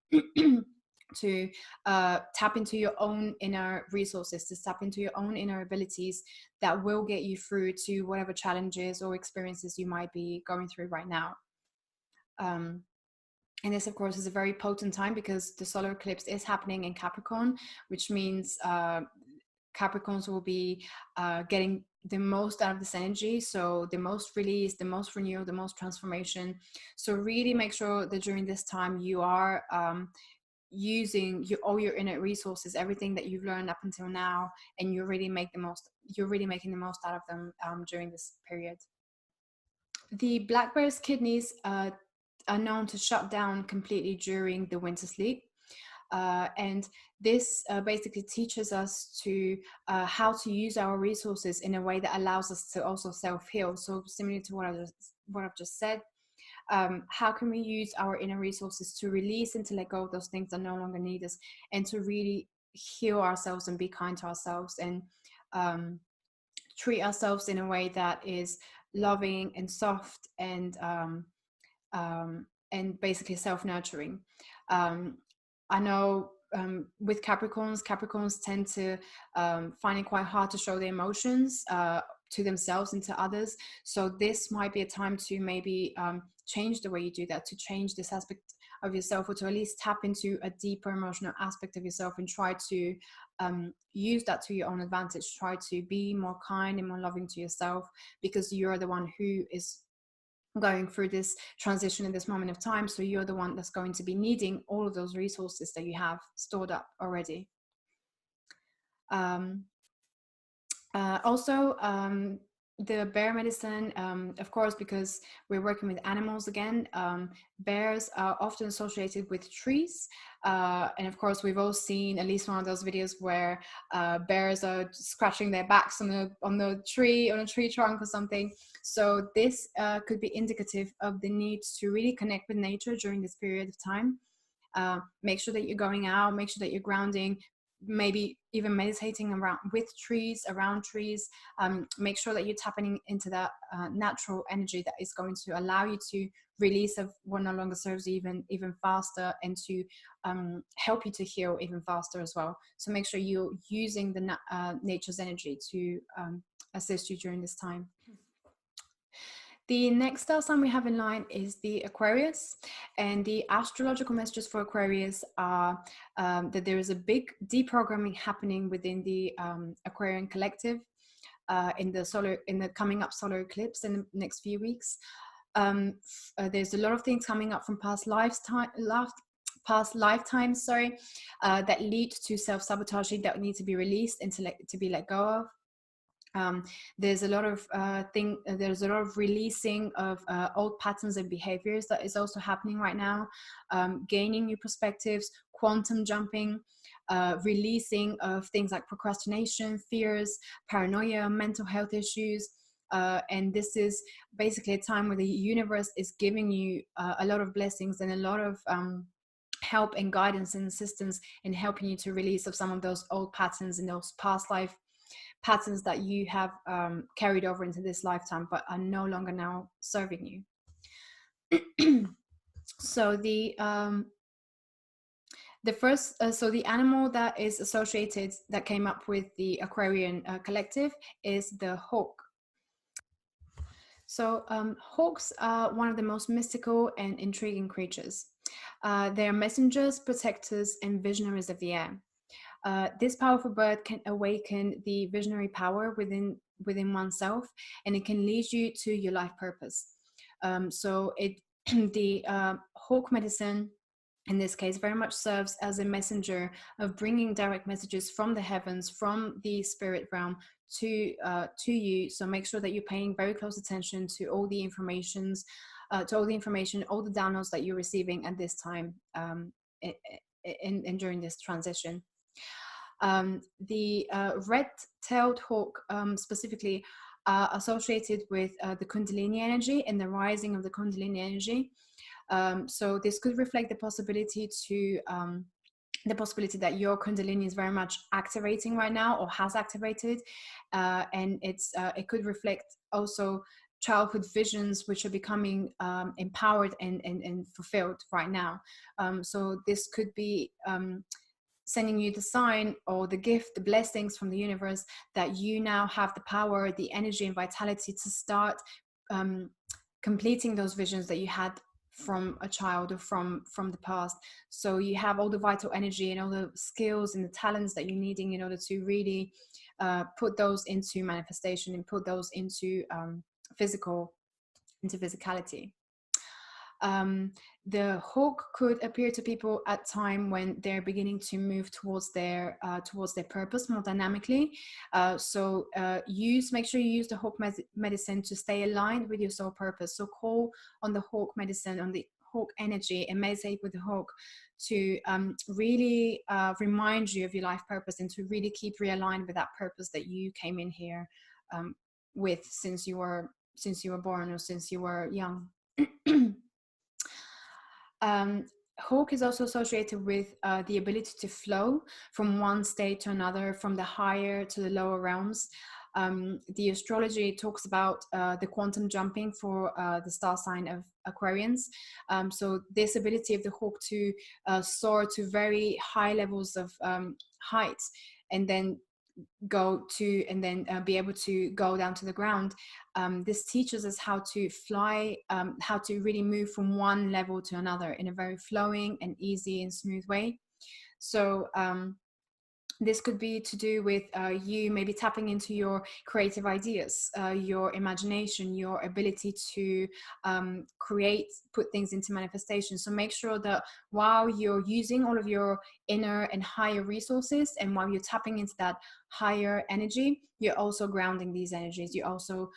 to tap into your own inner resources, to tap into your own inner abilities that will get you through to whatever challenges or experiences you might be going through right now. And this, of course, is a very potent time because the solar eclipse is happening in Capricorn, which means Capricorns will be getting the most out of this energy. So the most release, the most renewal, the most transformation. So really make sure that during this time you are using all your inner resources, everything that you've learned up until now, and you're really making the most out of them during this period. The black bear's kidneys are known to shut down completely during the winter sleep. And this basically teaches us to how to use our resources in a way that allows us to also self-heal. So similar to what I've just said, how can we use our inner resources to release and to let go of those things that no longer need us, and to really heal ourselves and be kind to ourselves, and treat ourselves in a way that is loving and soft and basically self-nurturing. I know with Capricorns tend to find it quite hard to show their emotions to themselves and to others. So this might be a time to maybe change the way you do that, to change this aspect of yourself, or to at least tap into a deeper emotional aspect of yourself and try to use that to your own advantage. Try to be more kind and more loving to yourself, because you're the one who is going through this transition in this moment of time. So you're the one that's going to be needing all of those resources that you have stored up already. Also, the bear medicine, of course, because we're working with animals again, bears are often associated with trees. And of course, we've all seen at least one of those videos where bears are scratching their backs on a tree trunk or something. So this could be indicative of the need to really connect with nature during this period of time. Make sure that you're going out, make sure that you're grounding, maybe even meditating around trees. Make sure that you're tapping into that natural energy that is going to allow you to release of what no longer serves you even faster, and to help you to heal even faster as well. So make sure you're using the nature's energy to assist you during this time. The next star sign we have in line is the Aquarius, and the astrological messages for Aquarius are that there is a big deprogramming happening within the Aquarian collective in the coming up solar eclipse in the next few weeks. There's a lot of things coming up from past lifetimes, that lead to self-sabotaging, that need to be released and to be let go of. There's a lot of releasing of old patterns and behaviors that is also happening right now. Gaining new perspectives, quantum jumping, releasing of things like procrastination, fears, paranoia, mental health issues. And this is basically a time where the universe is giving you a lot of blessings and a lot of help and guidance and assistance in helping you to release of some of those old patterns and those past life patterns that you have carried over into this lifetime but are no longer now serving you. So the animal that is associated, that came up with the Aquarian collective, is the hawk. So hawks are one of the most mystical and intriguing creatures. They are messengers, protectors, and visionaries of the air. This powerful bird can awaken the visionary power within oneself, and it can lead you to your life purpose. The hawk medicine in this case very much serves as a messenger of bringing direct messages from the heavens, from the spirit realm to you. So make sure that you're paying very close attention to all the information, all the downloads that you're receiving at this time during this transition. The red-tailed hawk specifically are associated with the Kundalini energy and the rising of the Kundalini energy. So this could reflect the possibility that your Kundalini is very much activating right now, or has activated, and it could reflect also childhood visions which are becoming empowered and fulfilled right now. So this could be sending you the sign or the gift, the blessings from the universe, that you now have the power, the energy and vitality to start completing those visions that you had from a child or from the past. So you have all the vital energy and all the skills and the talents that you're needing in order to really put those into manifestation and put those into physicality. The hawk could appear to people at time when they're beginning to move towards their purpose more dynamically. Make sure you use the hawk medicine to stay aligned with your soul purpose. So call on the hawk medicine, on the hawk energy, and meditate with the hawk to really remind you of your life purpose, and to really keep realigned with that purpose that you came in here with since you were born, or since you were young. Hawk is also associated with the ability to flow from one state to another, from the higher to the lower realms. The astrology talks about the quantum jumping for the star sign of Aquarians. So this ability of the hawk to soar to very high levels of height, and then go to, and then be able to go down to the ground. This teaches us how to fly, how to really move from one level to another in a very flowing and easy and smooth way. So this could be to do with you maybe tapping into your creative ideas, your imagination, your ability to create, put things into manifestation. So make sure that while you're using all of your inner and higher resources, and while you're tapping into that higher energy, you're also grounding these energies. You're also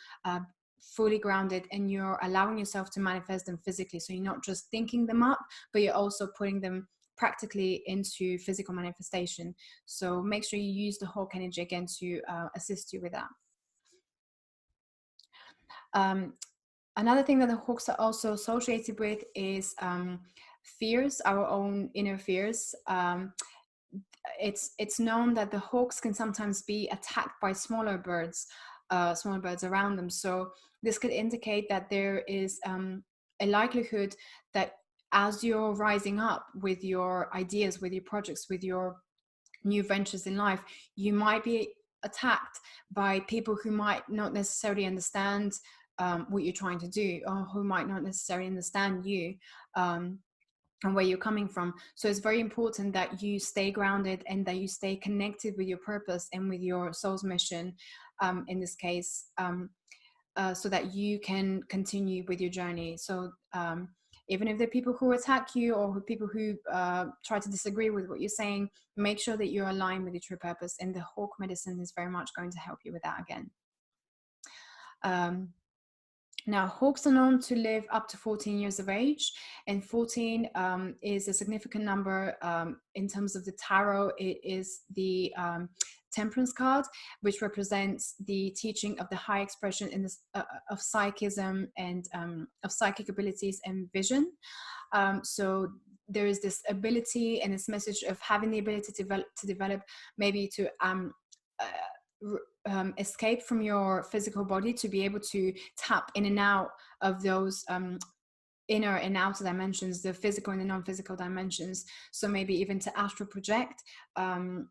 fully grounded, and you're allowing yourself to manifest them physically. So you're not just thinking them up, but you're also putting them practically into physical manifestation. So make sure you use the Hawk energy again to assist you with that. Another thing that the Hawks are also associated with is fears, our own inner fears. It's known that the Hawks can sometimes be attacked by smaller birds around them. So this could indicate that there is a likelihood that as you're rising up with your ideas, with your projects, with your new ventures in life, you might be attacked by people who might not necessarily understand what you're trying to do, or who might not necessarily understand you and where you're coming from. So it's very important that you stay grounded, and that you stay connected with your purpose and with your soul's mission, in this case, so that you can continue with your journey. So even if there are people who attack you, or people who try to disagree with what you're saying, make sure that you're aligned with your true purpose, and the Hawk medicine is very much going to help you with that again. Now, Hawks are known to live up to 14 years of age, and 14 is a significant number in terms of the tarot. It is the Temperance card, which represents the teaching of the high expression in this, of psychism, and of psychic abilities and vision. So there is this ability and this message of having the ability to develop maybe to escape from your physical body, to be able to tap in and out of those inner and outer dimensions, the physical and the non-physical dimensions. So maybe even to astral project.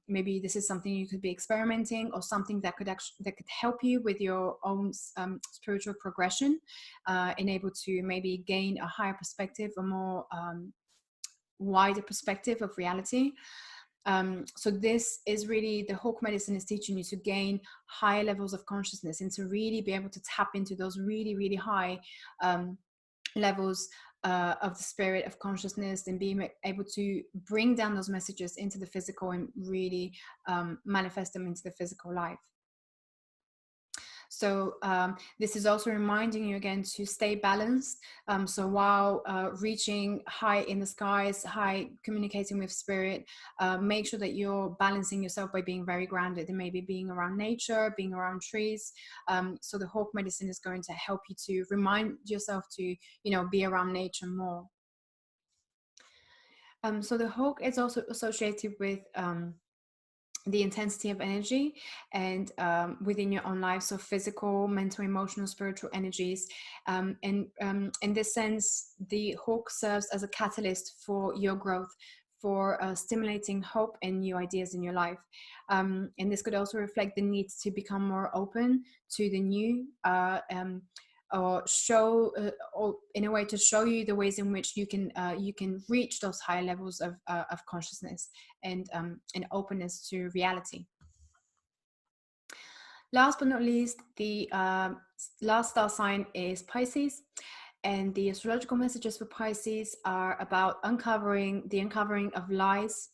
Maybe this is something you could be experimenting, or something that could help you with your own spiritual progression, and able to maybe gain a higher perspective, a more wider perspective of reality. So this is really, the Hawk medicine is teaching you to gain higher levels of consciousness, and to really be able to tap into those really, really high levels of the spirit of consciousness, and being able to bring down those messages into the physical, and really manifest them into the physical life. So this is also reminding you again to stay balanced. So while reaching high in the skies, high communicating with spirit, make sure that you're balancing yourself by being very grounded, and maybe being around nature, being around trees. So the Hawk medicine is going to help you to remind yourself to, you know, be around nature more. So the Hawk is also associated with the intensity of energy, and within your own life, so physical, mental, emotional, spiritual energies, and in this sense, the Hawk serves as a catalyst for your growth, for stimulating hope and new ideas in your life, and this could also reflect the need to become more open to the new, or show, or in a way to show you the ways in which you can reach those higher levels of consciousness, and openness to reality. Last but not least, the last star sign is Pisces, and the astrological messages for Pisces are about the uncovering of lies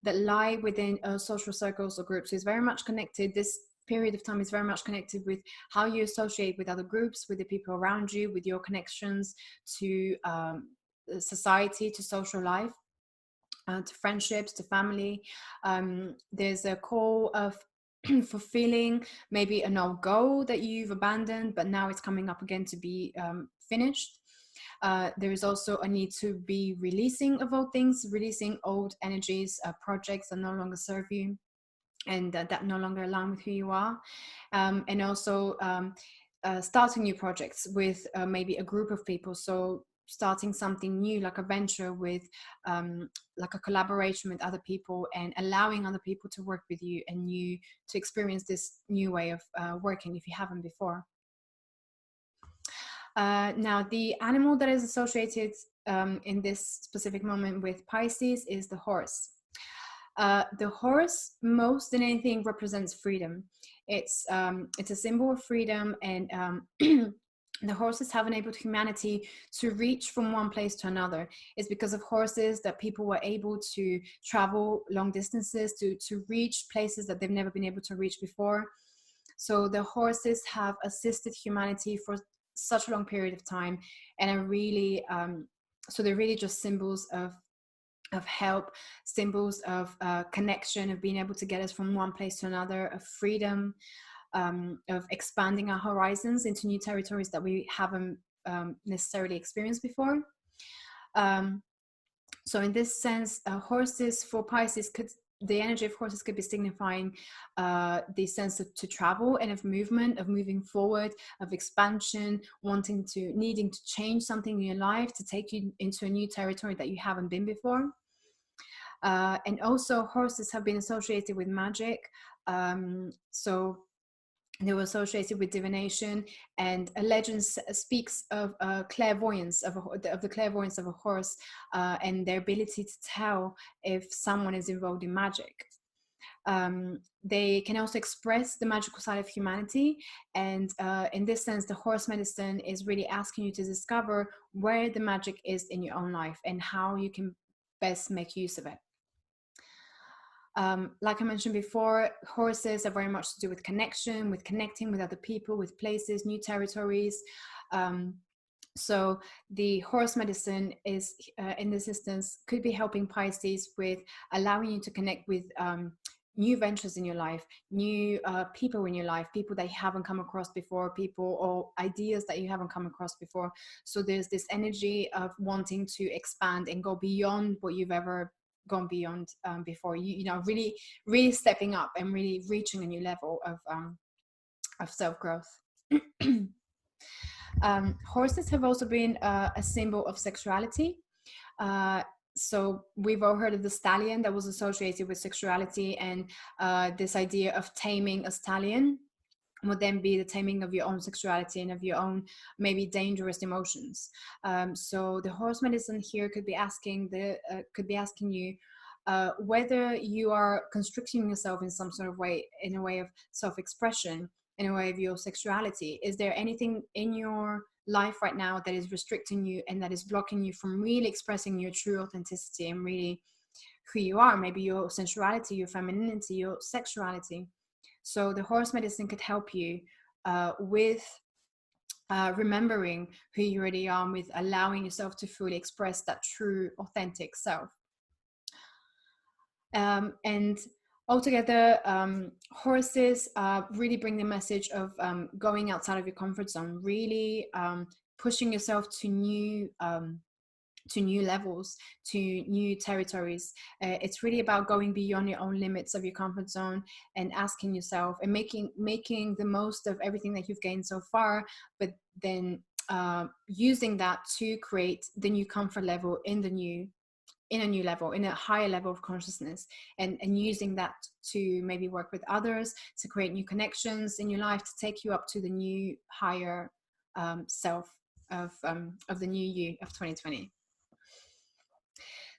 that lie within social circles or groups. So it's very much connected. This period of time is very much connected with how you associate with other groups, with the people around you, with your connections to society, to social life, to friendships, to family. There's a call of fulfilling maybe an old goal that you've abandoned, but now it's coming up again to be finished. There is also a need to be releasing of old things, releasing old energies, projects that no longer serve you, and that no longer align with who you are, and also starting new projects with maybe a group of people. So starting something new, like a venture with like a collaboration with other people, and allowing other people to work with you and you to experience this new way of working if you haven't before. Now, the animal that is associated in this specific moment with Pisces is the horse. The horse, most than anything, represents freedom. It's a symbol of freedom, and the horses have enabled humanity to reach from one place to another. It's because of horses that people were able to travel long distances, to reach places that they've never been able to reach before. So the horses have assisted humanity for such a long period of time, and are really so they're really just symbols of help, symbols of connection, of being able to get us from one place to another, of freedom, of expanding our horizons into new territories that we haven't necessarily experienced before. So in this sense, horses for Pisces the energy of horses could be signifying the sense of to travel and of movement, of moving forward, of expansion, needing to change something in your life, to take you into a new territory that you haven't been before. And also horses have been associated with magic. So they were associated with divination, and a legend speaks of clairvoyance, of the clairvoyance of a horse, and their ability to tell if someone is involved in magic. They can also express the magical side of humanity, and in this sense, the horse medicine is really asking you to discover where the magic is in your own life and how you can best make use of it. Like I mentioned before, horses are very much to do with connection, with connecting with other people, with places, new territories. So the horse medicine is, in this instance, could be helping Pisces with allowing you to connect with new ventures in your life, new people in your life, people that you haven't come across before, people or ideas that you haven't come across before. So there's this energy of wanting to expand and go beyond what you've ever gone beyond before. You know, really stepping up and really reaching a new level of self-growth. Horses have also been a symbol of sexuality. So we've all heard of the stallion that was associated with sexuality, and this idea of taming a stallion would then be the taming of your own sexuality and of your own maybe dangerous emotions. So the horse medicine here could be asking you whether you are constricting yourself in some sort of way, in a way of self-expression, in a way of your sexuality. Is there anything in your life right now that is restricting you and that is blocking you from really expressing your true authenticity and really who you are? Maybe your sensuality, your femininity, your sexuality. So the horse medicine could help you with remembering who you really are, with allowing yourself to fully express that true, authentic self. And altogether, horses really bring the message of going outside of your comfort zone, really pushing yourself to new levels, to new territories. It's really about going beyond your own limits of your comfort zone and asking yourself and making the most of everything that you've gained so far, but then using that to create the new comfort level in a new level, in a higher level of consciousness, and using that to maybe work with others, to create new connections in your life, to take you up to the new higher self of the new you of 2020.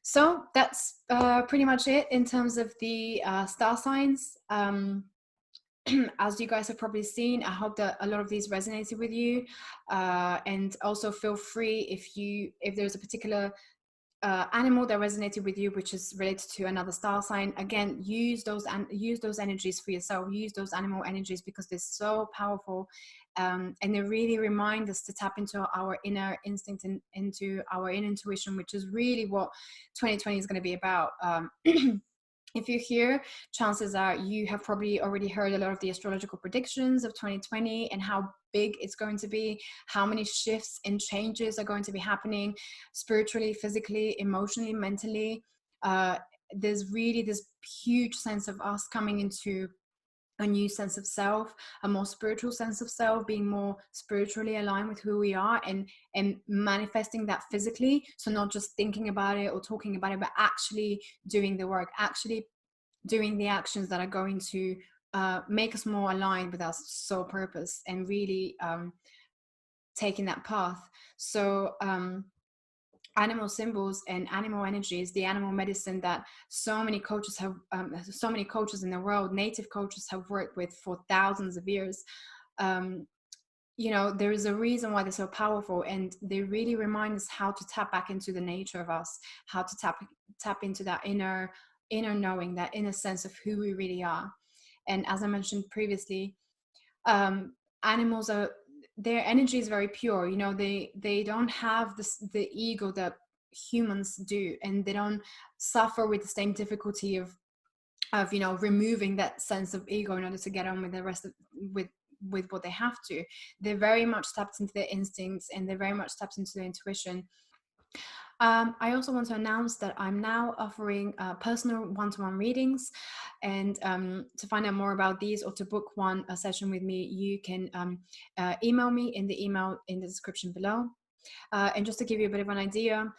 So that's pretty much it in terms of the star signs. As you guys have probably seen, I hope that a lot of these resonated with you, and also feel free if there's a particular animal that resonated with you which is related to another star sign, again, use those energies for yourself, use those animal energies, because they're so powerful, and they really remind us to tap into our inner instinct and into our inner intuition, which is really what 2020 is going to be about. If you're here, chances are you have probably already heard a lot of the astrological predictions of 2020 and how big it's going to be, how many shifts and changes are going to be happening spiritually, physically, emotionally, mentally. There's really this huge sense of us coming into a new sense of self, a more spiritual sense of self, being more spiritually aligned with who we are, and manifesting that physically. So not just thinking about it or talking about it, but actually doing the work, actually doing the actions that are going to make us more aligned with our soul purpose, and really taking that path. So animal symbols and animal energies, the animal medicine that so many coaches have, so many coaches in the world, native coaches, have worked with for thousands of years. You know, there is a reason why they're so powerful, and they really remind us how to tap back into the nature of us, how to tap into that inner knowing, that inner sense of who we really are. And as I mentioned previously, animals are, their energy is very pure. You know, they don't have the ego that humans do, and they don't suffer with the same difficulty of you know, removing that sense of ego in order to get on with the rest of with what they have to. They're very much tapped into their instincts, and they're very much tapped into their intuition. I also want to announce that I'm now offering personal one-to-one readings, and to find out more about these or to book a session with me, you can email me in the email in the description below. And just to give you a bit of an idea,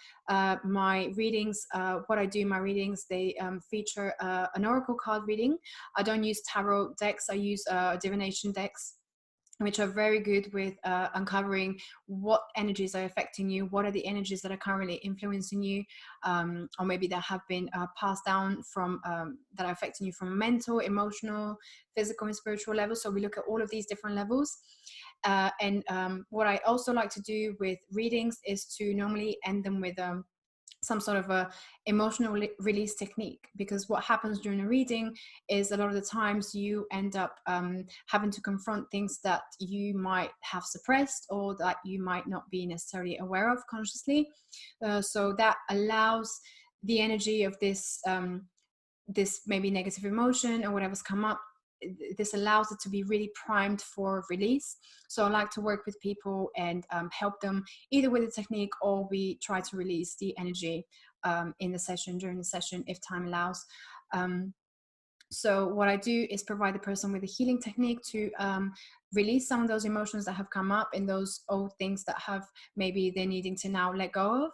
my readings, what I do in my readings, they feature an oracle card reading. I don't use tarot decks, I use divination decks, which are very good with uncovering what energies are affecting you, what are the energies that are currently influencing you, or maybe that have been passed down from, that are affecting you from a mental, emotional, physical, and spiritual level. So we look at all of these different levels. And what I also like to do with readings is to normally end them with some sort of a emotional release technique, because what happens during a reading is a lot of the times you end up having to confront things that you might have suppressed, or that you might not be necessarily aware of consciously. So that allows the energy of this this maybe negative emotion or whatever's come up, this allows it to be really primed for release. So I like to work with people and help them either with a technique, or we try to release the energy in the session, during the session, if time allows. So what I do is provide the person with a healing technique to release some of those emotions that have come up, and those old things that have maybe they're needing to now let go of.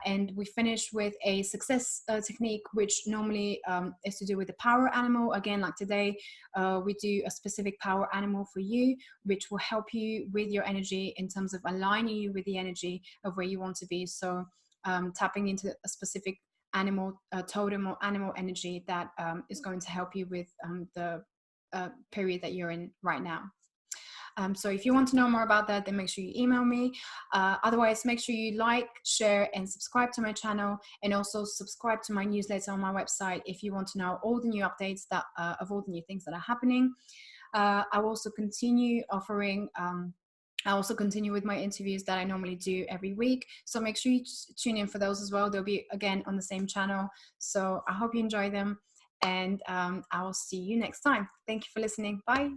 And we finish with a success technique, which normally is to do with the power animal. Again, like today, we do a specific power animal for you, which will help you with your energy in terms of aligning you with the energy of where you want to be. So tapping into a specific animal totem or animal energy that is going to help you with the period that you're in right now. So if you want to know more about that, then make sure you email me. Otherwise, make sure you like, share, and subscribe to my channel, and also subscribe to my newsletter on my website if you want to know all the new updates that of all the new things that are happening. I will also continue offering I also continue with my interviews that I normally do every week. So make sure you tune in for those as well. They'll be, again, on the same channel. So I hope you enjoy them, and I will see you next time. Thank you for listening. Bye.